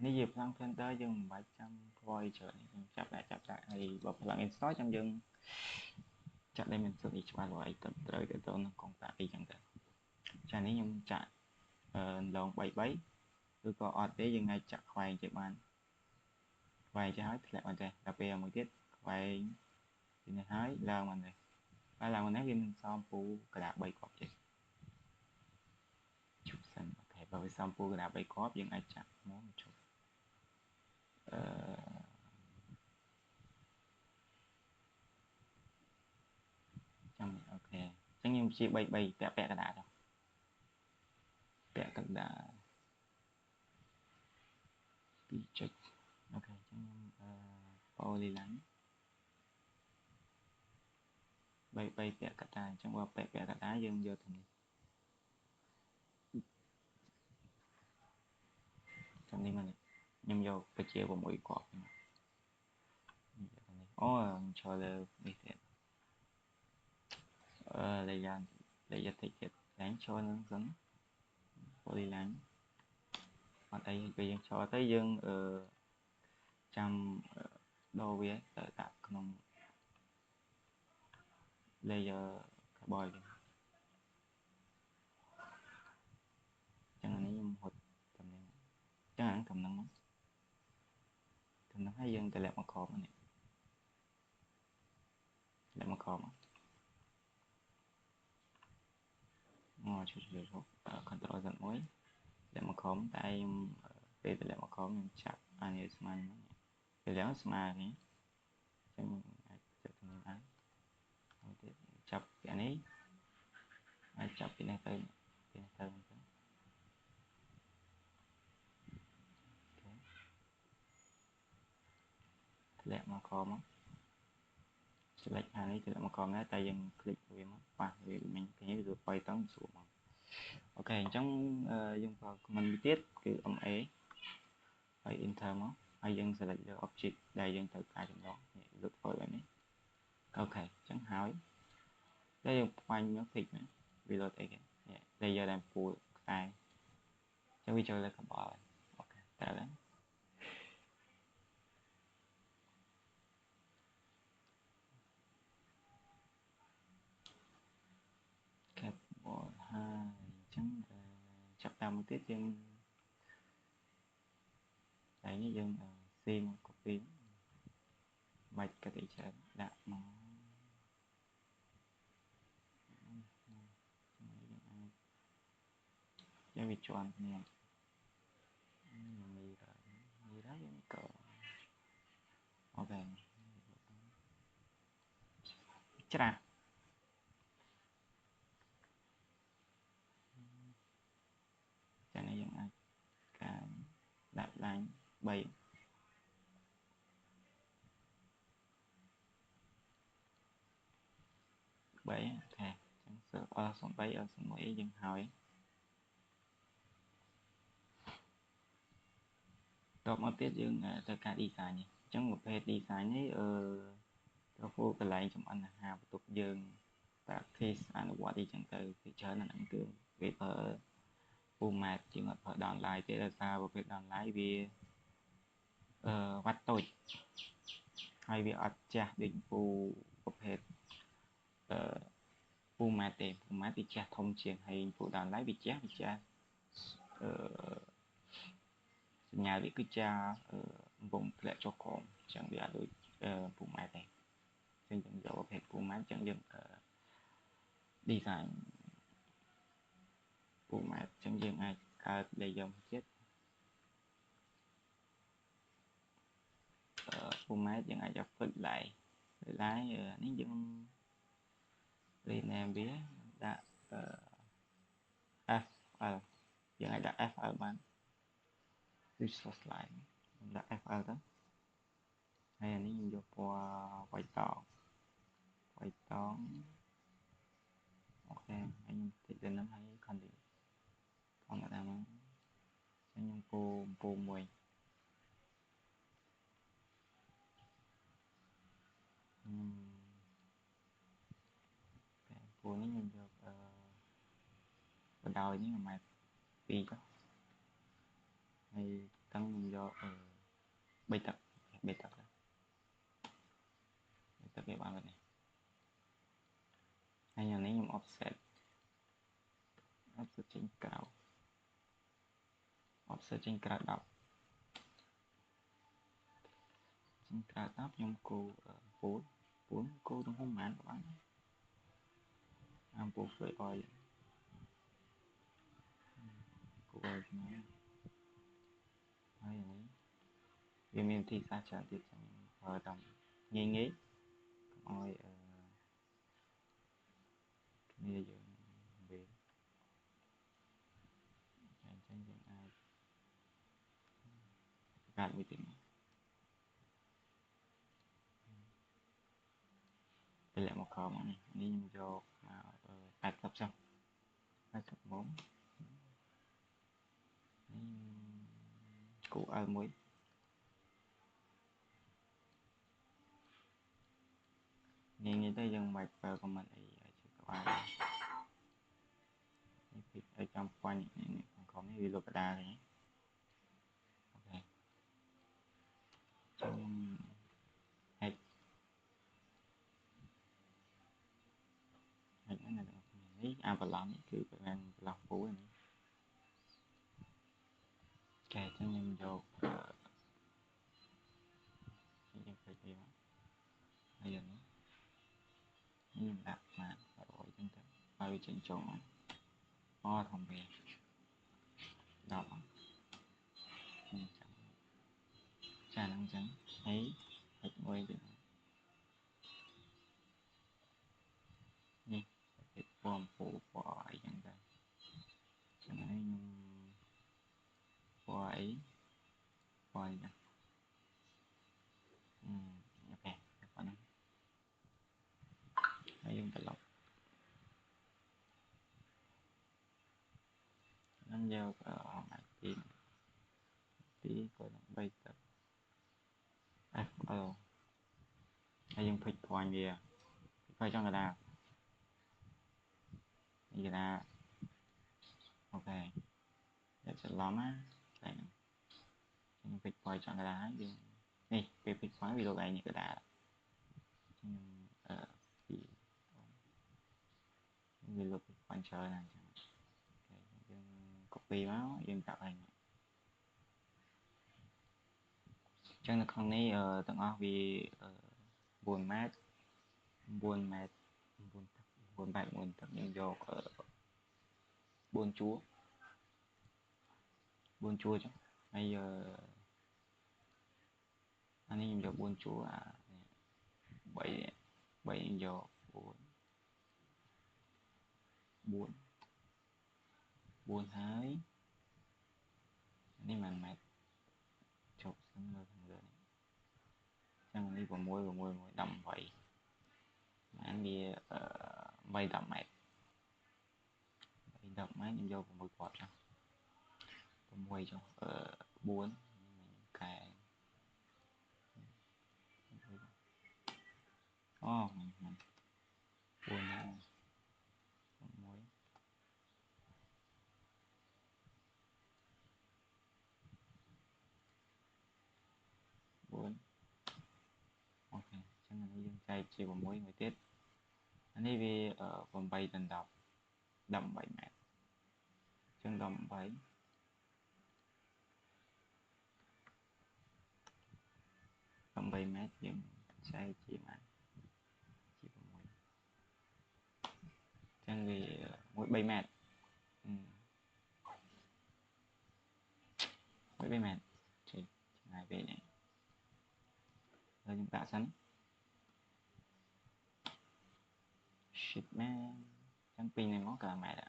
នេះជា Plug Center យើងមិនបាច់ចាំខ្វល់ច្រើនយើងចាប់ដាក់ហើយបើ Plug Install ចាំយើងចាក់ dimension នេះច្បាស់លាស់អីទៅត្រូវទៅនឹងកុងតាក់អីចឹងទៅចានេះខ្ញុំចាក់ឡង33ឬក៏អត់ទេយើងអាចចាក់ខ្វែងជាបានខ្វែងចេះហើយធ្លាក់មកចេះដល់ពេលមួយទៀតខ្វែងពីនេះហើយឡើងមកនេះហើយឡើងមកនេះវាមិនសមពូកដា3គ្រាប់ចេះជប់សិនអូខេបើវាសមពូកដា3គ្រាប់យើងអាចចាក់មកជប់ ខ្ញុំជា3ពាក់កណ្ដាលទៅពាក់កណ្ដាល2ចុចអូខេអញ្ចឹងខ្ញុំpolyline 3ពាក់កណ្ដាលអញ្ចឹងបើពាក់កណ្ដាលយើងយកទៅនេះចាំនេះមកនេះខ្ញុំយកទៅជា6គ្រាប់នេះអូចូលលើនេះទៀតlayer ticket ឡើងចូលនឹងសិន polyline អត់អីពេលយើងចូលទៅយើងចាំដូរវាទៅដាក់ក្នុង layer carbon វិញចឹងអានេះខ្ញុំហត់តំណែងចឹងអាតំណែងហើយយើងតម្លាក់មកក្រោមនេះតម្លាក់មកក្រោមជួយ control Z1 តម្លាក់មកក្រោមតែខ្ញុំពេលតម្លាក់មកក្រោមខ្ញុំចាប់អានេះស្មើនេះពេលឡើងស្មើនេះចឹងអាចចាប់ទៅនេះបានហើយទៀតចាប់ពីអានេះអាចចាប់ពីនេះទៅពីនេះទៅអញ្ចឹងតម្លាក់មកក្រោមselect អានេះតម្លាក់មកក្រោមដែរតែយើងคลิกវាមកប៉ះវាមិញគេទៅបៃតង់ស្រួលមកអូខេអញ្ចឹងយើងប្រើ command មួយទៀតគឺ MA ហើយ enter មកហើយយើង select លើ object ដែលយើងត្រូវការចំណងនេះលុបធ្វើបែបនេះអូខេអញ្ចឹងហើយតែយើងបាញ់មក click ណាវាលុបអីគេនេះ layer ដែលពូលខ្សែអញ្ចឹងវាចូលលើកបល់អូខេតែឡើយCable ហើយអញ្ចឹងចាប់តាមមួយទៀតយើងតែនេះយើងស៊ីមក copy បាច់កាត់ច្រើនដាក់មកយើងវាជាន់គ្នាមីរ៉ាយើងក៏អូខេច្រាស់ចានេះយើងអាចការដាក់ line 3អូខេអញ្ចឹងL03 L01យើងហើយតបមកទៀតយើងត្រូវការ design នេះអញ្ចឹងប្រភេទ design នេះត្រូវធ្វើកន្លែងចំអិនអាហារបន្ទប់យើង practice អនុវត្តអីចឹងទៅពីច្រើនអាហ្នឹងគឺវាប្រើ format ជាងអត់ប្រើ downline ទេដោយសារប្រភេទ downline វាវ៉ាត់តូចហើយវាអត់ចាស់ដូចពូប្រភេទពូម៉ាត់ទេពូម៉ាត់វាចាស់ធំជាងហើយពូ downline វាចាស់សញ្ញាវាគឺជាបំពង់ធ្លាក់ចុះក្រោមអញ្ចឹងវាអត់ដូចពូម៉ាត់ទេអញ្ចឹងយើងយកប្រភេទពូម៉ាត់អញ្ចឹងយើង design ពូម៉ាត់អញ្ចឹងយើងអាចកើត layer មួយទៀតពូម៉ាត់យើងអាចយក fix line នេះយើង rename វាដាក់ FL យើងអាចដាក់ FL បាន resource line ដាក់ FL ទៅហើយអានេះខ្ញុំយកពណ៌ white តងអូខេហើយខ្ញុំតិចទៅនឹងហើយ continue ធម្មតាមកខ្ញុំពូមួយពូនេះខ្ញុំយកបដោយនេះ1.2 ម៉ែត្រចុះហើយតាំងខ្ញុំយក3ទឹកវាបាននេះហើយអានេះខ្ញុំ offset ចេញក្រៅ10ចេញក្រៅ10ខ្ញុំគូពូគូទំហំប៉ុន្មានក៏បានអាពូធ្វើឲ្យគូឲ្យណាហើយនេះវាមានវិធីសាស្ត្រច្រើនទៀតខ្ញុំប្រើតាមងាយកុំឲ្យគ្នាយើង ចឹងយើងអាចកាត់មួយទៀតតម្លាក់មកក្រោមនេះខ្ញុំយកមក80ចុះ80មុំគូ L មួយងាយទៅយើងមិនប្រើ comment អីឲ្យជឿក្បាលនេះពីឲ្យចំបាញ់នេះក្រុមនេះវាលុបកដាលនេះអូខេចឹងហេតុហ្នឹងនេះអាប្លង់នេះគឺប្រហែលប្លង់ពូនេះកែចឹងខ្ញុំយកយើងពេចវាមកហើយនេះខ្ញុំដាក់មក100ចឹងទៅឲ្យចេញចូលមកធំវា10ចាហ្នឹងចឹងហើយហិចមួយទៀតនេះគេពណ៌ពូពណ៌អីចឹងទៅចឹងហើយខ្ញុំពណ៌អីពណ៌នេះអូខេប៉ុណ្ណឹងហើយយើងត្រឡប់ខ្ញុំយកអាទីគាត់នឹង3ទឹកFL ហើយយើងភិចព្រាញ់វាភិចចង់កដាលនេះកដាលអូខេយកច្រឡំណាតែខ្ញុំភិចព្រាញ់ចង់កដាលហើយយើងនេះពេលភិចព្រាញ់វាលោកឯងនេះកដាលខ្ញុំពីវាលោកភិចព្រាញ់ច្រើនណាស់អញ្ចឹងយើង copy មកយើងដាក់ឯងចឹងនៅក្នុងនេះទាំងអស់វា9ម៉ែត្រ9ម៉ែត្រ9ទឹក9បែប1ទឹកយើងយក4ជួរ4ជួរចឹងហើយអានេះខ្ញុំយក4ជួរអា3ខ្ញុំយក4ហើយនេះមិនម៉ែត្រជប់សិនមើលខាងលើនេះចឹងនេះ6 6 18បានវា8 10ម៉ែត្រ10ម៉ែត្រខ្ញុំយក6គាត់ចុះ6ចុះ4កែអូ4ហើយ6 4អូខេចឹងអានេះយើងចែកជា6មួយទៀតអានេះវា8ដល់10 18ម៉ែត្រចឹង18ម៉ែត្រយើងចែកជាម៉ែត្រជា6ចឹងវាមួយ3ម៉ែត្រមួយ3ម៉ែត្រចេញឆ្ងាយពេកនេះហើយខ្ញុំដាក់សិន shit man ចឹងពីនេះមកក៏ម៉ែត្រ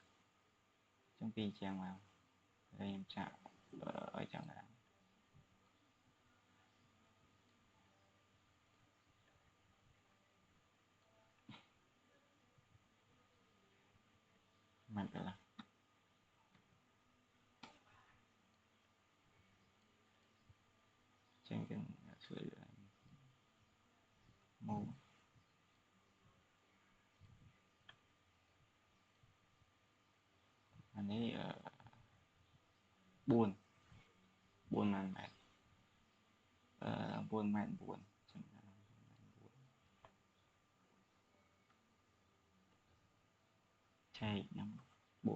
ចឹងពីជាងមកហើយខ្ញុំចាក់ឲ្យចាំដែរមិនទៅឡើយចឹងយើងជួយមកអានេះ4 4ម៉ែត្រ4ម៉ែត្រ9ចឹងចែកនឹង4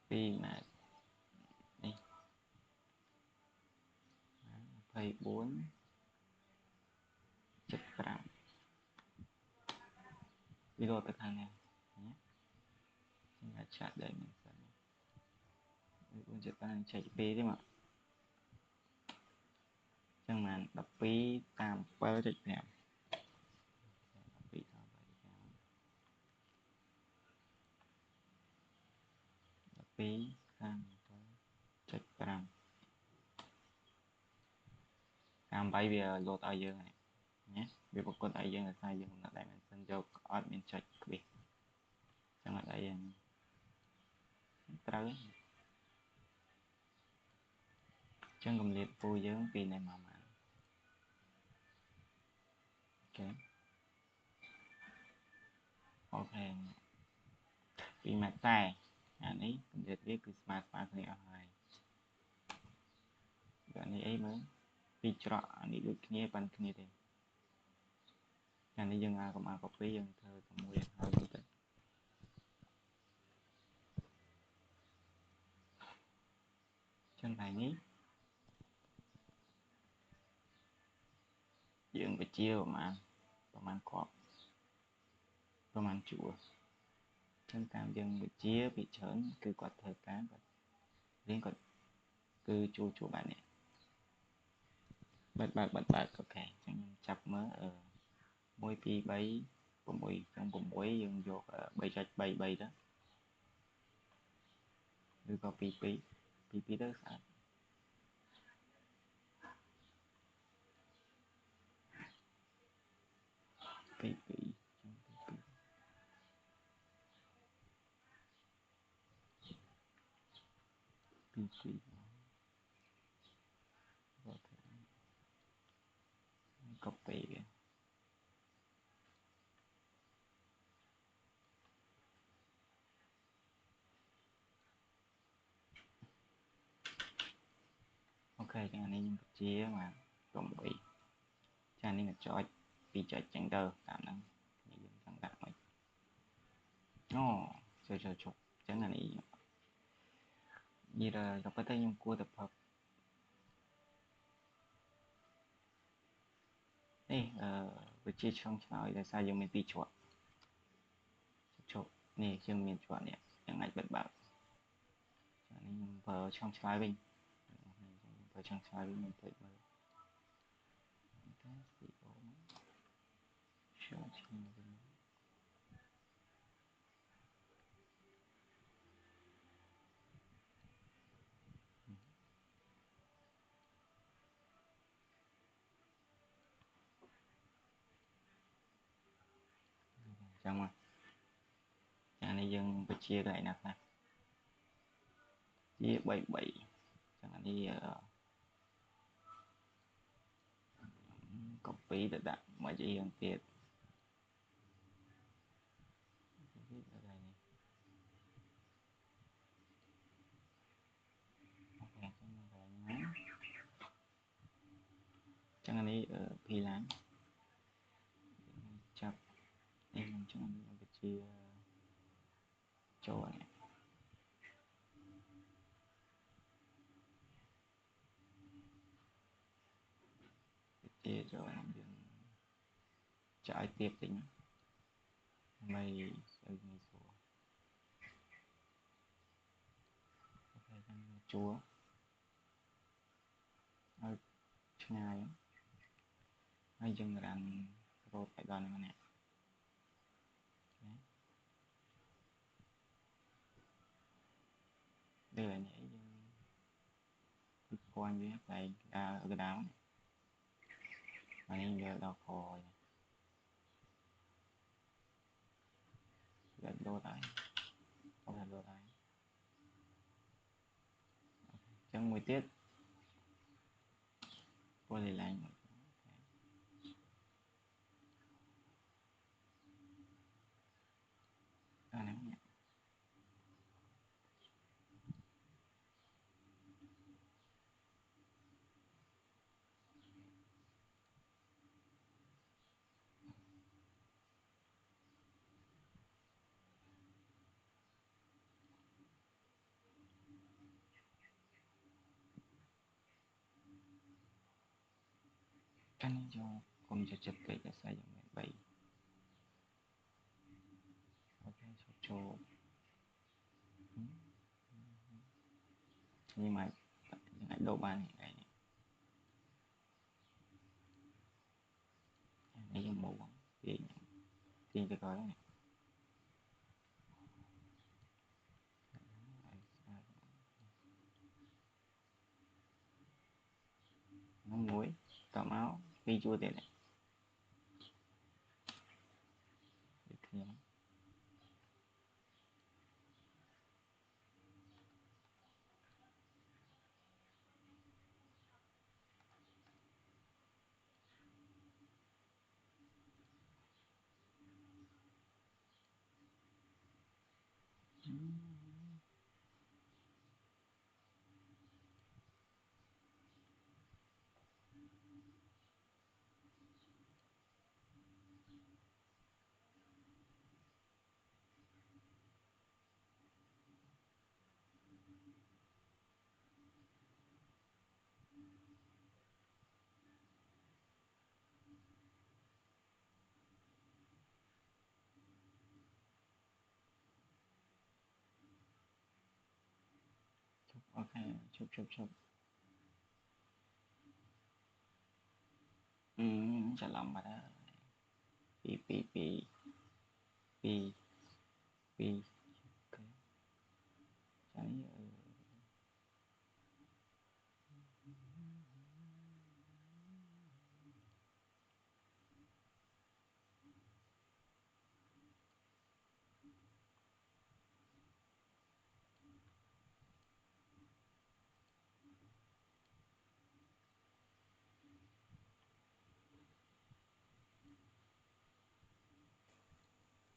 2ម៉ែត្រនេះ24 75វាលោទៅខាងនេះចឹងអាចឆាក់ដែរមិនសិន475ចែក2ទេមកចឹងបាន12តាម7.5 12តាម7.5 2 37.5 តាម8វាលោតឲ្យយើងហ្នឹងណាវាប្រកួតឲ្យយើងថាយើងកំណត់ dimension យកអត់មានចុចក្បៀសចឹងអត់អីត្រូវចឹងកម្រិតពូយើងពីនេះមកអូខេពីម៉ាត់តែអានេះកម្រិតវាគឺស្មើគ្នាអស់ហើយអានេះអីមើលពីច្រកអានេះដូចគ្នាប៉ុនគ្នាទេអានេះយើងកុំអា copy យើងធ្វើតែមួយហើយទៅចឹងថ្ងៃនេះយើងបញ្ជាប្រមាណគ្រាប់ប្រមាណជួរចឹងតាមយើងបញ្ជាពីច្រើនគឺគាត់ធ្វើការគាត់រៀនគាត់គឺជួបែបនេះបើកអូខេចឹងខ្ញុំចាប់មើល1 2 3 6ចឹង6យើងយក 3.33 ទៅឬក៏22ទៅស្អាត22copy វាអូខេចឹងអានេះខ្ញុំបញ្ជាមក6ចានេះមកចុច2ចុចចឹងទៅតាមហ្នឹងនេះយើងចង់ដាក់មកអូចូលជប់ចឹងអានេះនិយាយទៅតែខ្ញុំគួរតែផឹកនេះវិជាឆ្លងឆ្លើយដោយសារយើងមាន2ជាប់ជប់នេះយើងមានជាប់នេះយើងអាចបិទបើកអានេះខ្ញុំប្រើឆ្លងឆ្លើយវិញប្រើឆ្លងឆ្លើយវិញមិនភ្លេចមើលចឹងមកអានេះយើងបញ្ជាកន្លែងណាខ្លះជា33ចឹងអានេះcopy ទៅដាក់មកជាយើងទៀតចឹងអានេះភីឡានចាប់នេះចឹងខ្ញុំបញ្ជាចូលនេះបញ្ជាចូលយើងចាយទៀតតិចដើម្បីឲ្យងាយស្រួលអូខេចឹងជួឲ្យឆ្ងាយហើយយើងរ៉ាំរត់ឲ្យដល់នេះđây là nhảy quan với lại cái đám mà nên giờ đau khò gần đô tay không thành đô tay chân 10 tiết qua lại lại nắng nhẹ canh cho cùng cho chụp cái sai dòng này 7 ok cho nhưng mà những ảnh đồ bàn này này dùng mũ thì cho coi này tỏ máu vì chua tiền này được thêm ok chụp trả lòng mà đó pi pi pi ok chắn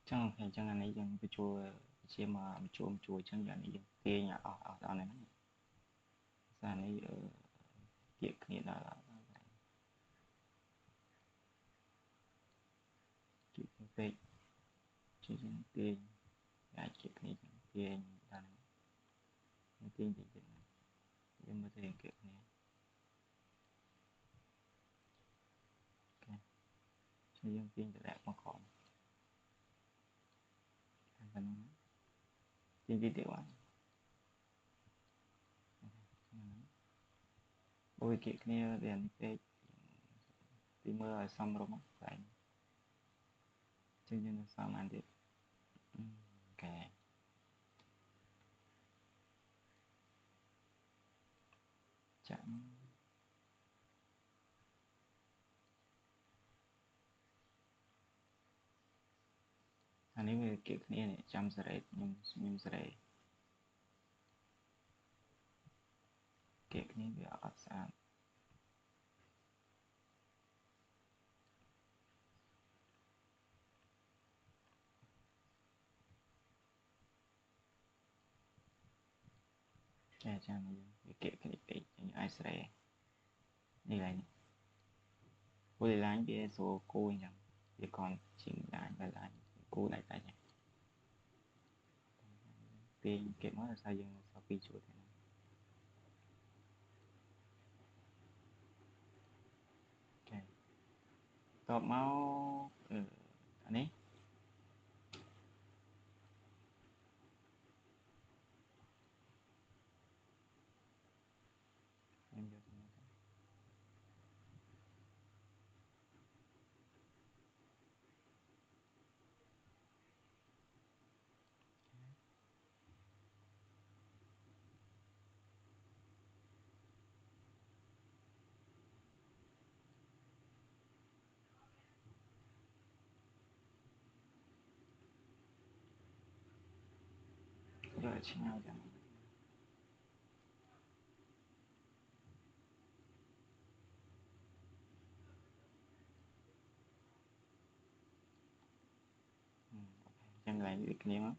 chẳng hay chẳng anh ấy chẳng cái chua chia mà chua chẳng hạn ấy kia nhà ở này ra này việc nghĩa là chuyện về chuyện tiền giải chuyện này tiền là tiền gì nhưng mà tiền kiểu này ok sử dụng tiền để đạt mà còn thành tiền gì tiểu anh ôi kiểu này đèn cái thì mưa xong rồi mất vậy cho nên là sao mà được ok chẳng anh ấy về kiểu này chăm sạch nhưng sạch kiểu này bị ở xa cha này kiểu cái ai sạch như này cô đi lái bia số cô nhầm thì còn chỉnh lại và lại cô lại tại nhà tiền cái mới là sao dân sau khi chuột thế này ok top máu anh ấy em vô trong đó rồi xin nhau chẳng ok chẳng lại việc nhiều lắm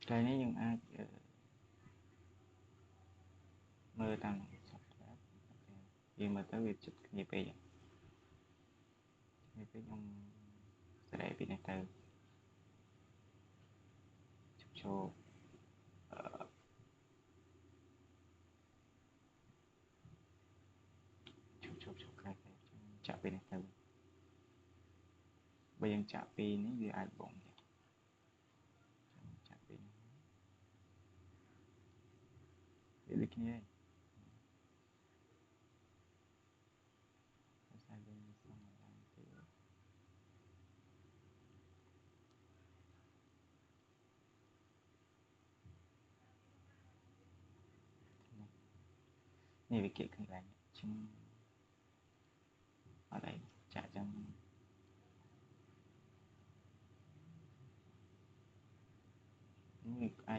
cái này nhưng ai mơ tăng sắp hết vì mà tới việc chụp nghiệp bây giờ nghiệp với nhung sẽ để bị này từ chụp show chụp cái chạm bị này từ bây giờ chạm bị nó như ai bụng vậy chạm bị để được như sai bên xong rồi làm cái นี่วิกฤตคืออะไรฉันอะไรจะจังนี่ไอ้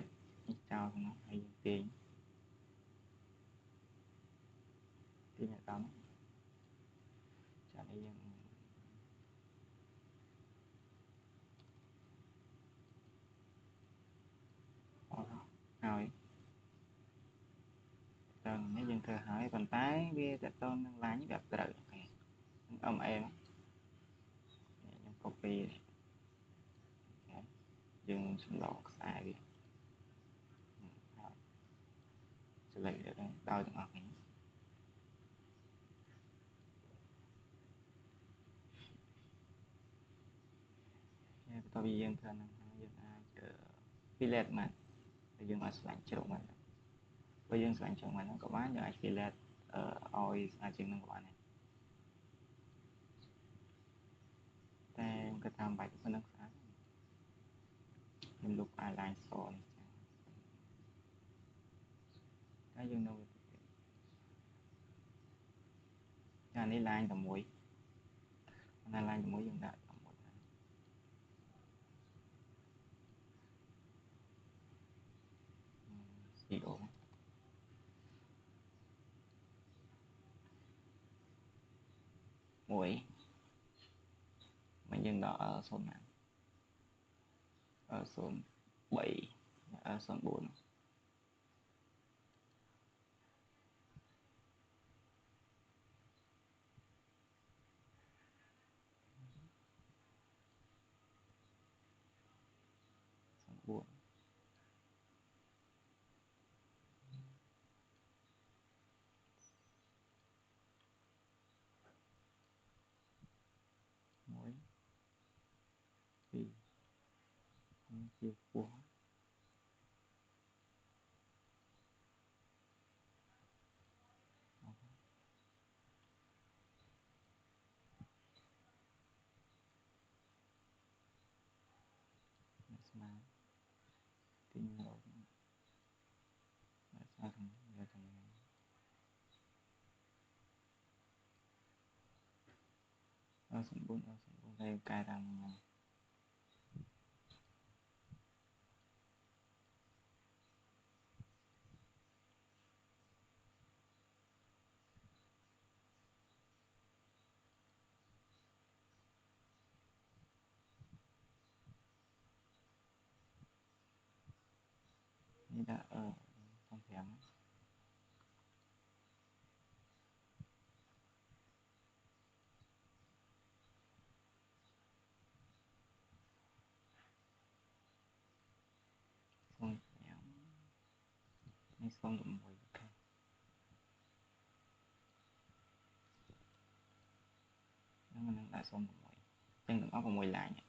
เจ้าของnó hay tiền tiền nhà tao chả đây dân hỏi tần mấy dân thơ hỏi còn tái bia tại tôn lá như gặp tự ông em dân copy dân xung đột sai đi xử lý được đấy đau trong học này tao bị dân thơ năng dân ai chờ Philip mà dân ở sảnh chỗ mình bây giờ sảnh chỗ mình nó có bán những ai Philip oi ai chừng năng của bạn nàyแต่ก็ทำไปทุกคนนักศึกษาเป็นลูกออนไลน์สอนถ้ายังโน้ตงานนี้ไลน์กับมวยงานไลน์กับมวยยังได้กับมวยสี่โอมวยมันยังđó ở số nào ở số 7 ở số 4 số 4 mối vì chiều của mà tin rồi sao thằng ở số 4 ở số 4 đây cài rằng như đã ở trong thèm xong thèm hay xong được mùi ok nó mình đã xong được mùi chân đừng ốc vào mùi lại nhé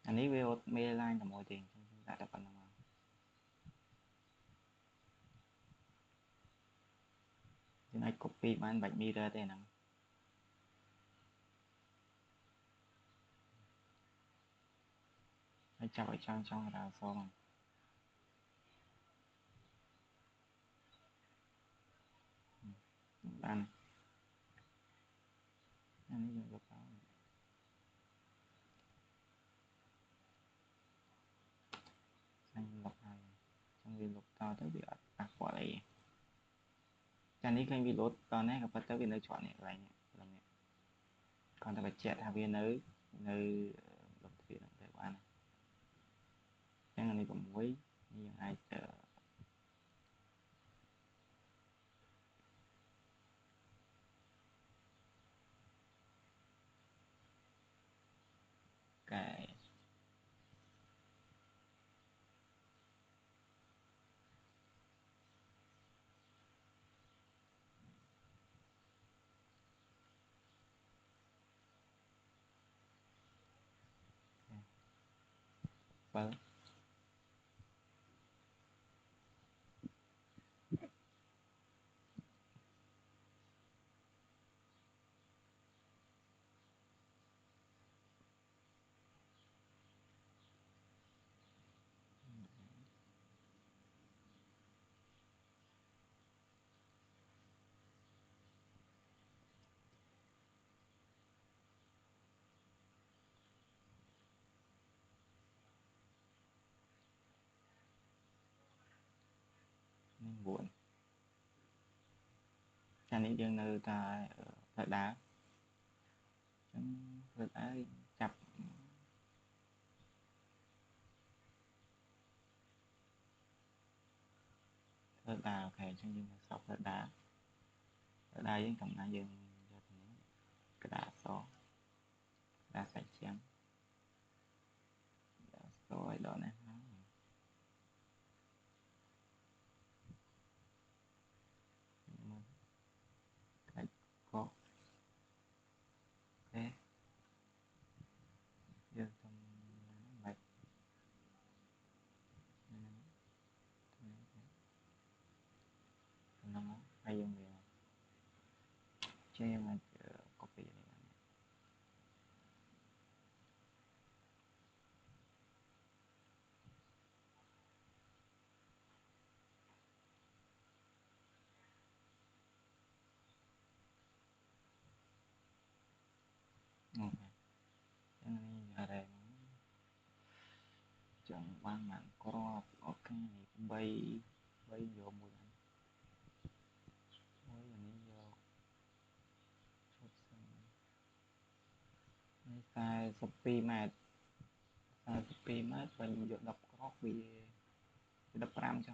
anh ấy video mê like là mùi tiền đã đập vào chứ này copy bán bạch mi ra đây nè hãy chào ở trong là xong ăn anh ấy dùng được đó anh lọc hai trong vì lọc to tới bị ạc quả này cho nên khi bị lốt to này gặp tới vì nơi chọn này lại làm này còn ta phải chạy thằng viên nơi nơi lọc thuyền để qua này chẳng là này cũng muối như ai chờ cái vâng buồn cha này dương nơi ta thợ đá thợ đá chập thợ đá ok chân dương sọc thợ đá với cầm đá dương cái đá số đá sạch trắng đá số đó này cái có thế giờ trong lại nó hay dùng về chơi mà copy này ok cho nên giờ đây chẳng quan mạng có ok này cũng bay bay vô mùi này mùi này vô chốt xong này sai copy mà sai copy mất và vô đọc copy đọc ram cho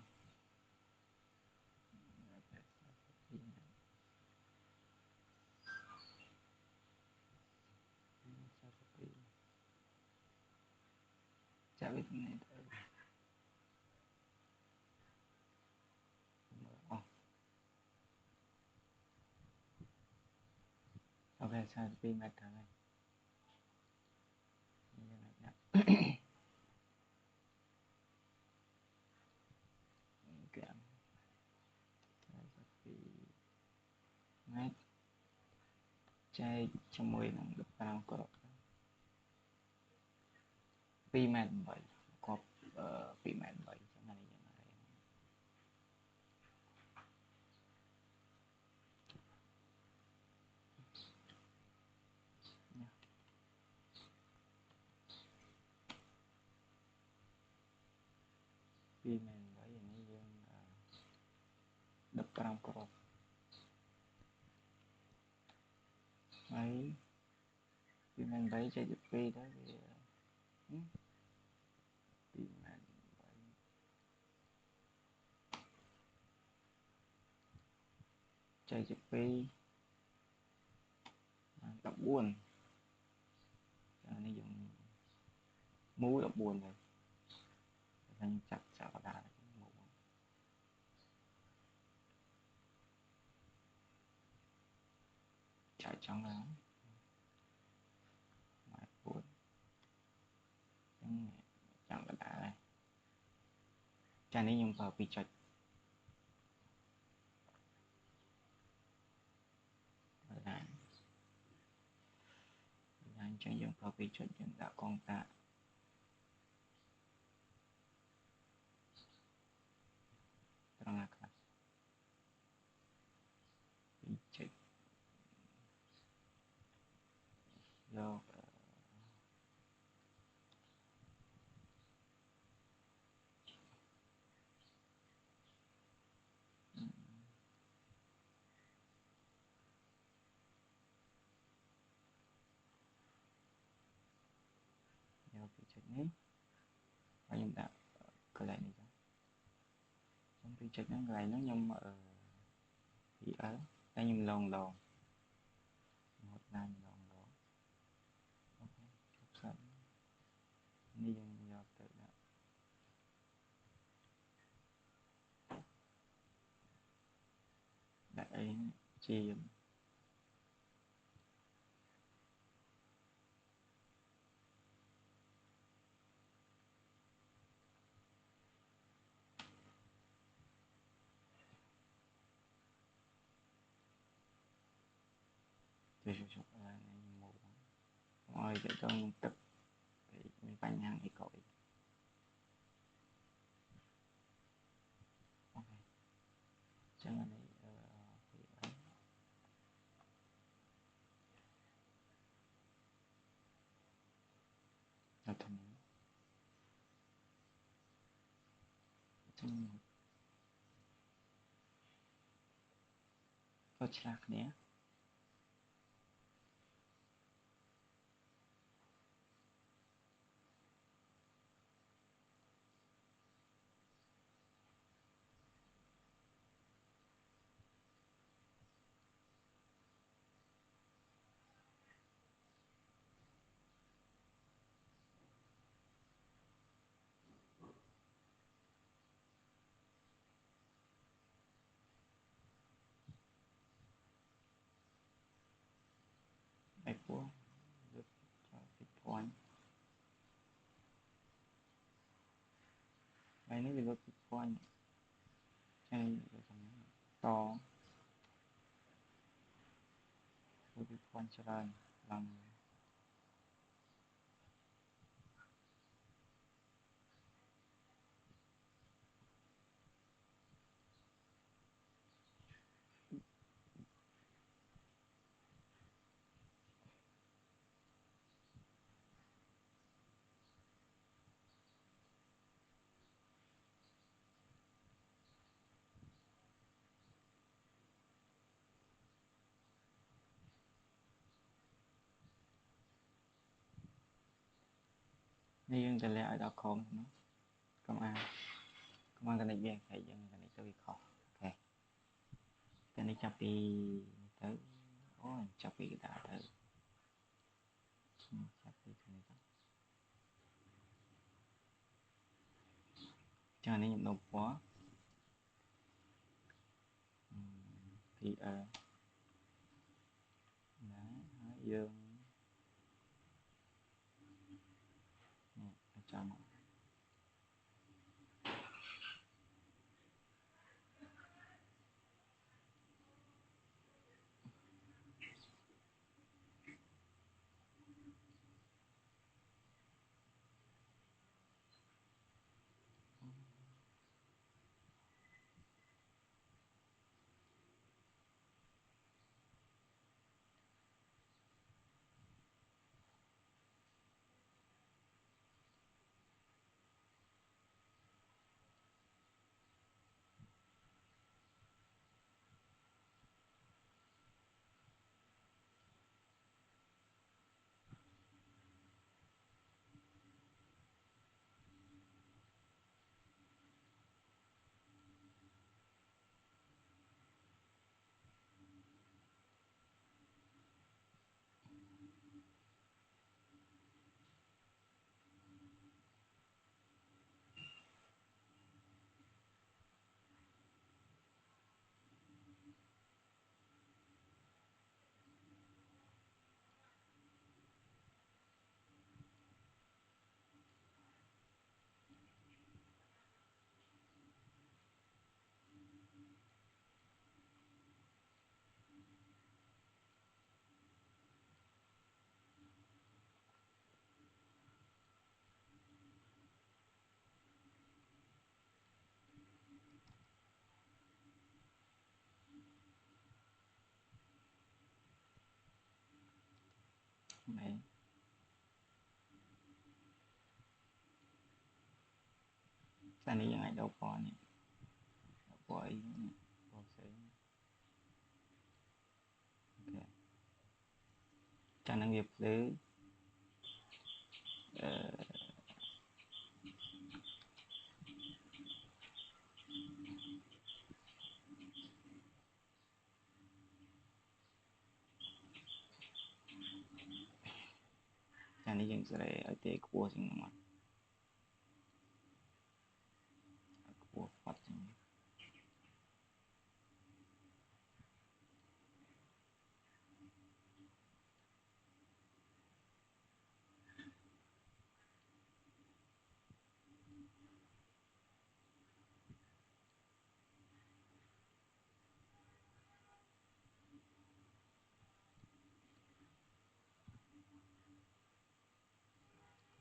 chả biết này ok sai copy mất rồi này kẹm sai copy mất chơi trong mùi nó đọc ram có pi mệt vậy có pi mệt vậy chẳng hạn như này pi mệt vậy này dương đập ram có mấy pi mệt vậy chơi được pi đó thì pi mệt vậy chơi được pi đọc buồn cho nên dùng mũ đọc buồn rồi thành chặt chả đá mũ chạy trong đó ngoài buồn chẳng có đá này cho nên dùng vào pi chặt là anh chẳng dùng vào pi chặt dùng đã con ta terang akan pi chặt vô vô pi chặt ní và chúng ta cái này này trong pi chặt nó lại nó nhung ở thì ở đây nhung lòn lòn một lần lòn lòn ok chụp sẵn đi dùng vào tự đó đại chia thì chụp là này một rồi để con tập thì mình phải nhang thì cội ok chẳng là này thì ấy là thành trong có chảគ្នាឯពោះលើកចោលពីភ័ណ្ឌថ្ងៃនេះវាលើកពីភ័ណ្ឌចឹងវាសំតលើកពីភ័ណ្ឌច្រើនឡើងនេះយើងទៅលាក់ឲ្យដល់ខំហ្នឹងកុំអានកុំអាកណិតវាតែយើងកណិតទៅវាខុសអូខេតែនេះចាប់ពីទៅអូចាប់ពីកណ្ដាលទៅចាប់ពីខាងនេះទៅចឹងនេះខ្ញុំដូរពណ៌ពីណាហើយយើងចាំនេះតែនេះយើងអាចដូរពណ៌នេះពណ៌អីនេះពណ៌ផ្សេងអូខេចានឹងវាភ្លឺអឺចានេះយើងសេរីឲ្យទេខ្ពស់ជាងមកខ្ពស់ផាត់ជាង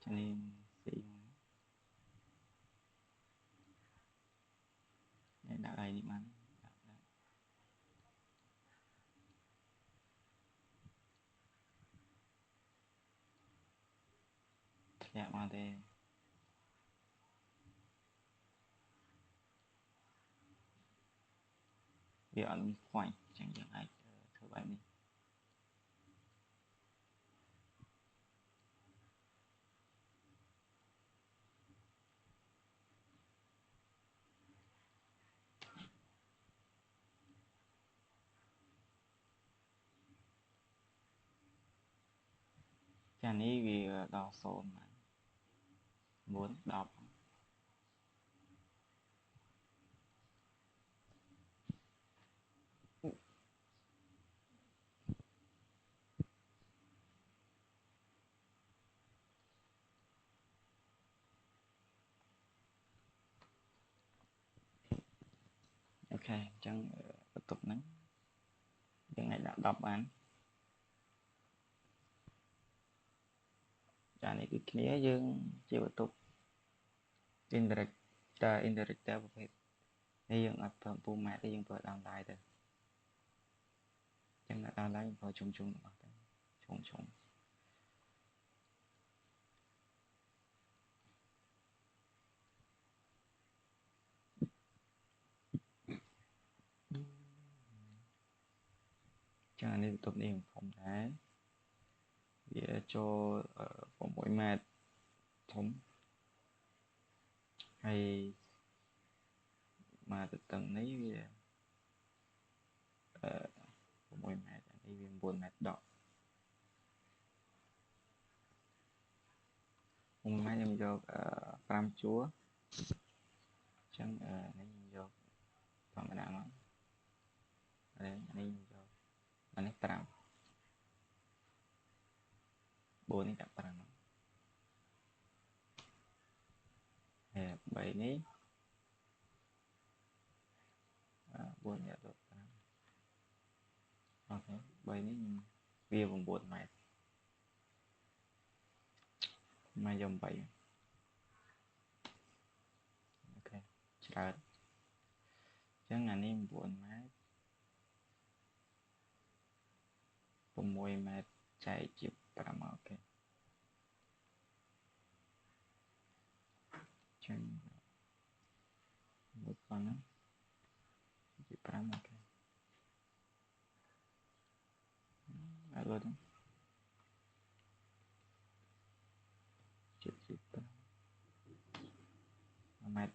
ចានេះស៊ីនេះដាក់ឲ្យនេះបានធ្លាក់មកទេ វាអត់មានខ្វាញ់អញ្ចឹងយើងអាចធ្វើបែបនេះចានេះវាដល់0មក9 10 អូខេអញ្ចឹងបន្ទប់ហ្នឹងយើងអាចដាក់10បានចានេះដូចគ្នាយើងជាបន្ទប់ indirect indirector ប្រភេទនេះយើងអត់ប្រើពូម៉ែទេយើងប្រើ downline ទៅអញ្ចឹងដាក់ downline យើងប្រើជុំទាំងអស់ទៅជុំចឹងអានេះបន្ទប់នេះធំដែរវាចូល6ម៉ែត្រធំហើយមកទៅតឹងនេះវា6ម៉ែត្រនេះវា9ម៉ែត្រដក6ម៉ែត្រខ្ញុំយក5ជួរអញ្ចឹងនេះខ្ញុំយកធម្មតាមកនេះខ្ញុំយកអានេះ5 4នេះដាក់5ហើយ3នេះ4នេះដាក់5អូខេ3នេះវា9ម៉ែត្រមកយក8អូខេច្រើនអញ្ចឹងអានេះ9ម៉ែត្រ6ម៉ែត្រចែកជា5អូខេចឹងមួយប៉ុណ្ណឹងជា5អូខេអត់លុតជា5ម៉ែត្រ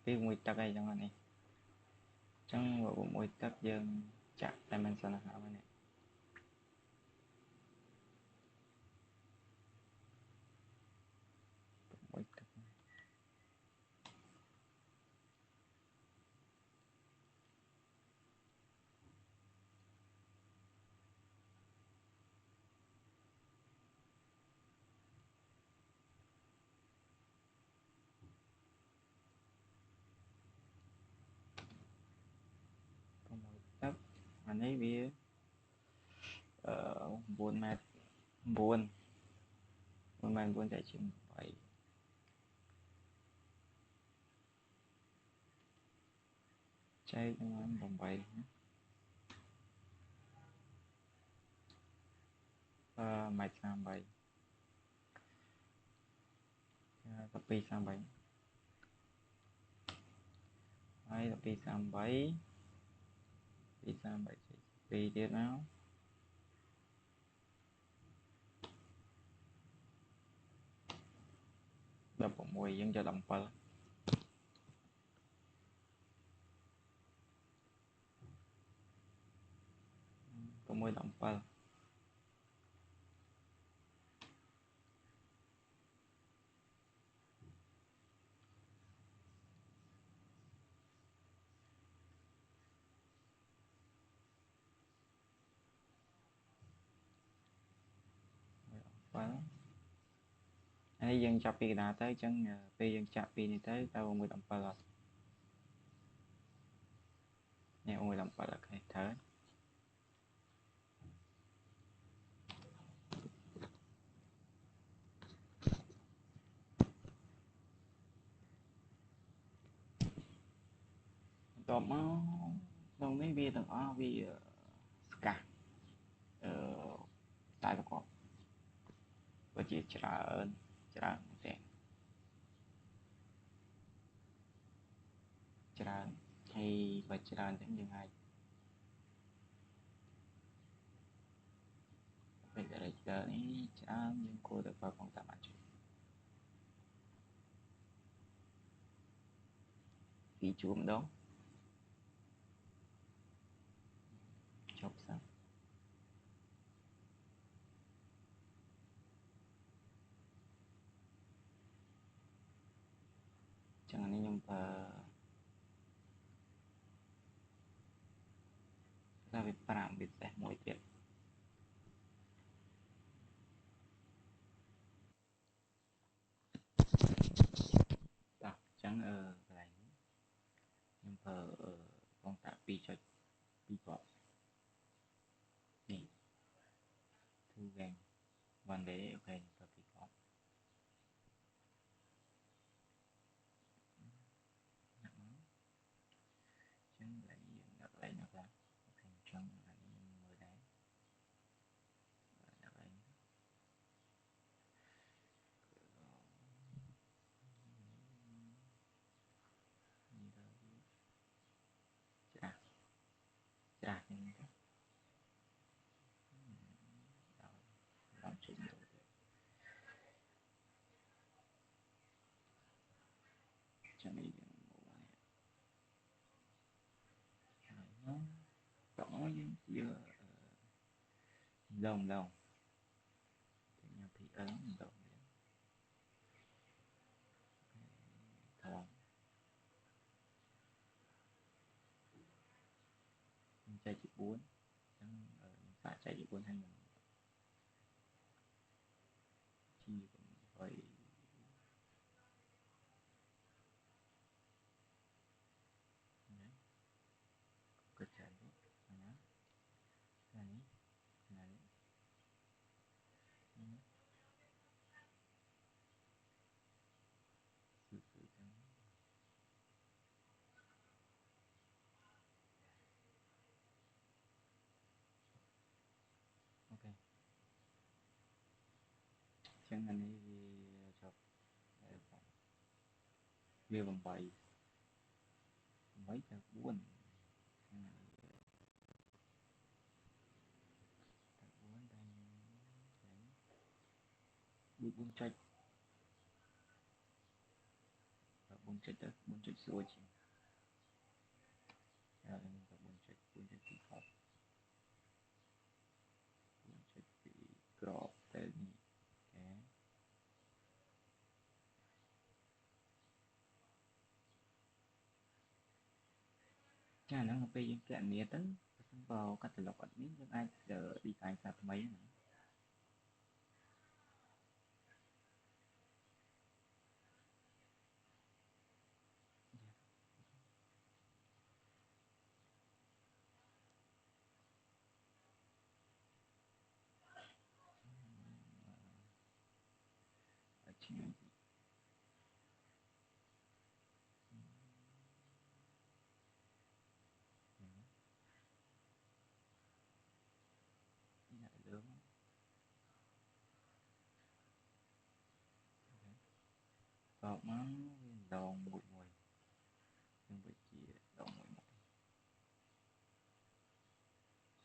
2មួយទឹកអីចឹងនេះចឹងមួយទឹកយើងចាក់ dimension ហើយនេះមួយទឹក6ទឹកអានេះវា9ម៉ែត្រ9 9ម៉ែត្រ9ចែកជា8ចែកនឹង8ម៉ែត្រ38 1238ហើយ1238 238ចែក2ទៀតមក16យើងយក17 6 17អានេះយើងចាប់ពីកណ្ដាលទៅអញ្ចឹងពេលយើងចាក់ពីនេះទៅ117អត់នេះ117អូខេត្រូវបន្ទាប់មកក្នុងនេះវាទាំងអស់វាស្កាស់ tại có và chỉច្រើនតែច្រើនហើយបើច្រើនចឹងយើងអាចពេល director នេះច្រើនយើងគួរតែបើកផងតាមអាចពីជួរម្ដងចប់សិនចឹងនេះខ្ញុំប្រើតែវា5វាសេះមួយទៀតតោះចឹងកន្លែងនេះខ្ញុំប្រើកងតាក់2.2គ្រាប់នេះ two gang one day អូខេប្រើ2គ្រាប់ដាក់មកចឹងកន្លែងយើងដាក់កន្លែងណាខ្លះអូខេចឹងអានេះខ្ញុំមើលដែរដាក់កន្លែងនេះទៅច្រាស់ចឹងទៅដល់ជិះទៅចឹងនេះយើងមកនេះតោះយើងជាឡងចឹងញ៉ាំ PL ឡងថងខ្ញុំចែកជា4ចឹងខ្ញុំសាកចែកជា4ហើយខ្ញុំជា8ក៏ចែកទៅណាអានេះណានេះគឺចឹងអូខេចឹងអានេះវាចប់វា8 8ទៅ4ចឹង4តែ4ចុច4ចុចទៅ4ចុចស្រួលជាងហើយខ្ញុំទៅ4ចុច2គ្រាប់4ចុច2គ្រាប់ទៅនេះអូខេចាហ្នឹងទៅពេលយើងកណនាទៅបើសិនបើកាតាឡុកអត់មានយើងអាច design សារថ្មីហ្នឹងឆ្ងាយដាក់លើមកតបមកវាដងមួយយើងវិជាដងមួយមក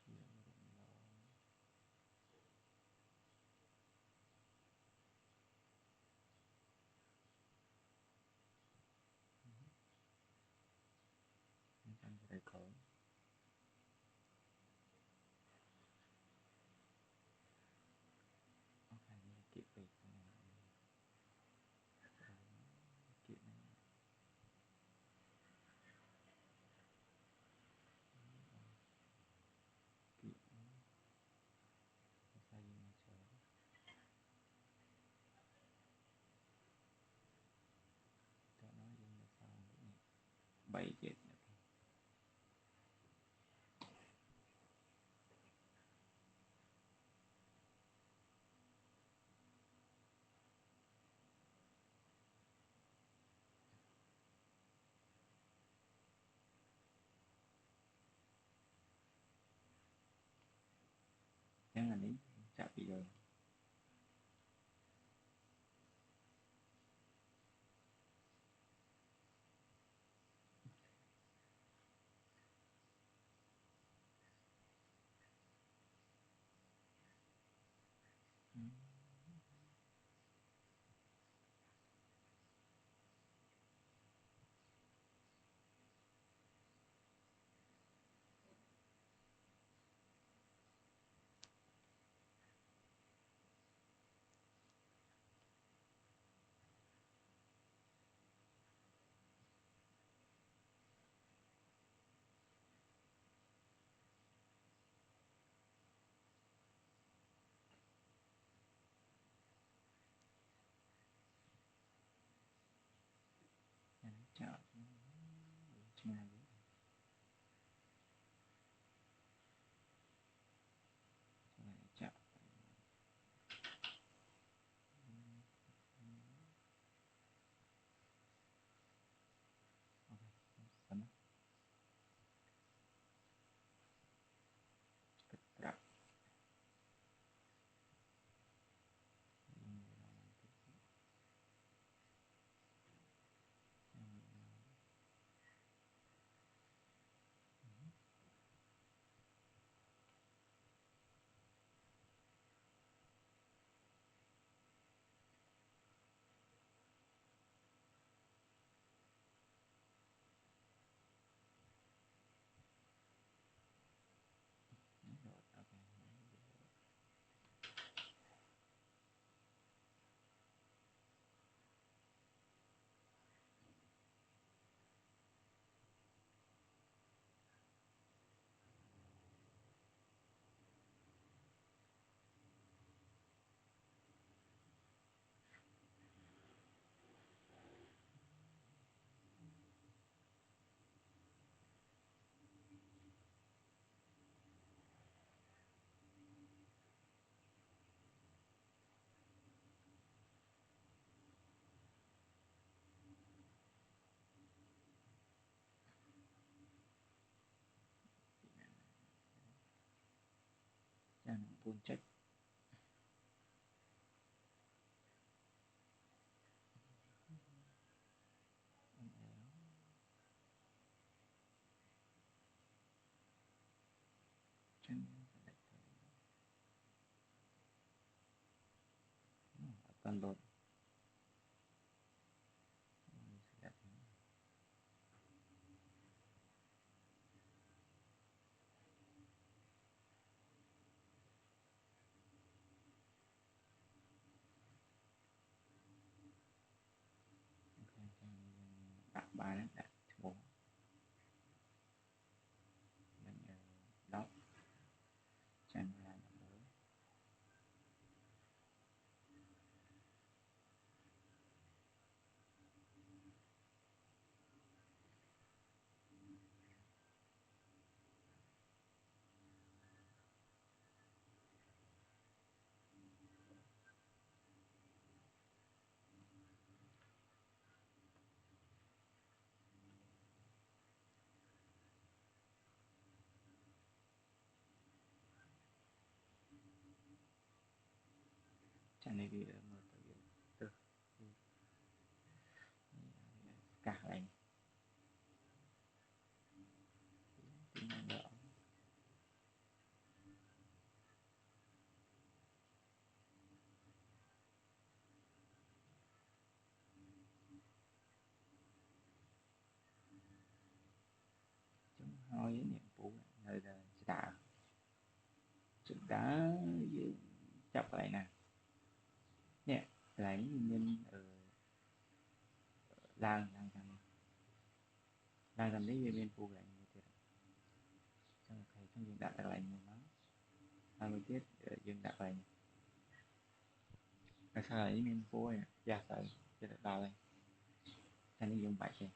ជារំលងខ្ញុំចាំទៅក្រោយអូខេនេះគៀកពេកហ្នឹងគៀកហ្នឹងគៀកភាសាយើងមកច្រើនតោះនោះយើងនៅសល់នេះ3ទៀតចឹងអានេះច chạm bị rồi chạm chạm buôn trách toàn bộ đặt bài đó đặt bộ mình đó chẳng là mới chẳng này vì mở từ cả này thì nó đỡ chúng hơi với niệm phụ nơi là sự đã chọc lại nè nè lấy nhìn ở làng làng thằng làng thằng đấy bên phụ lại như thế xong thầy trong dừng đặt lại nhiều nó 20 tiết dừng đặt lại sao lại bên phụ này dạ sợ cho được đào lên cho nên dùng bài kìa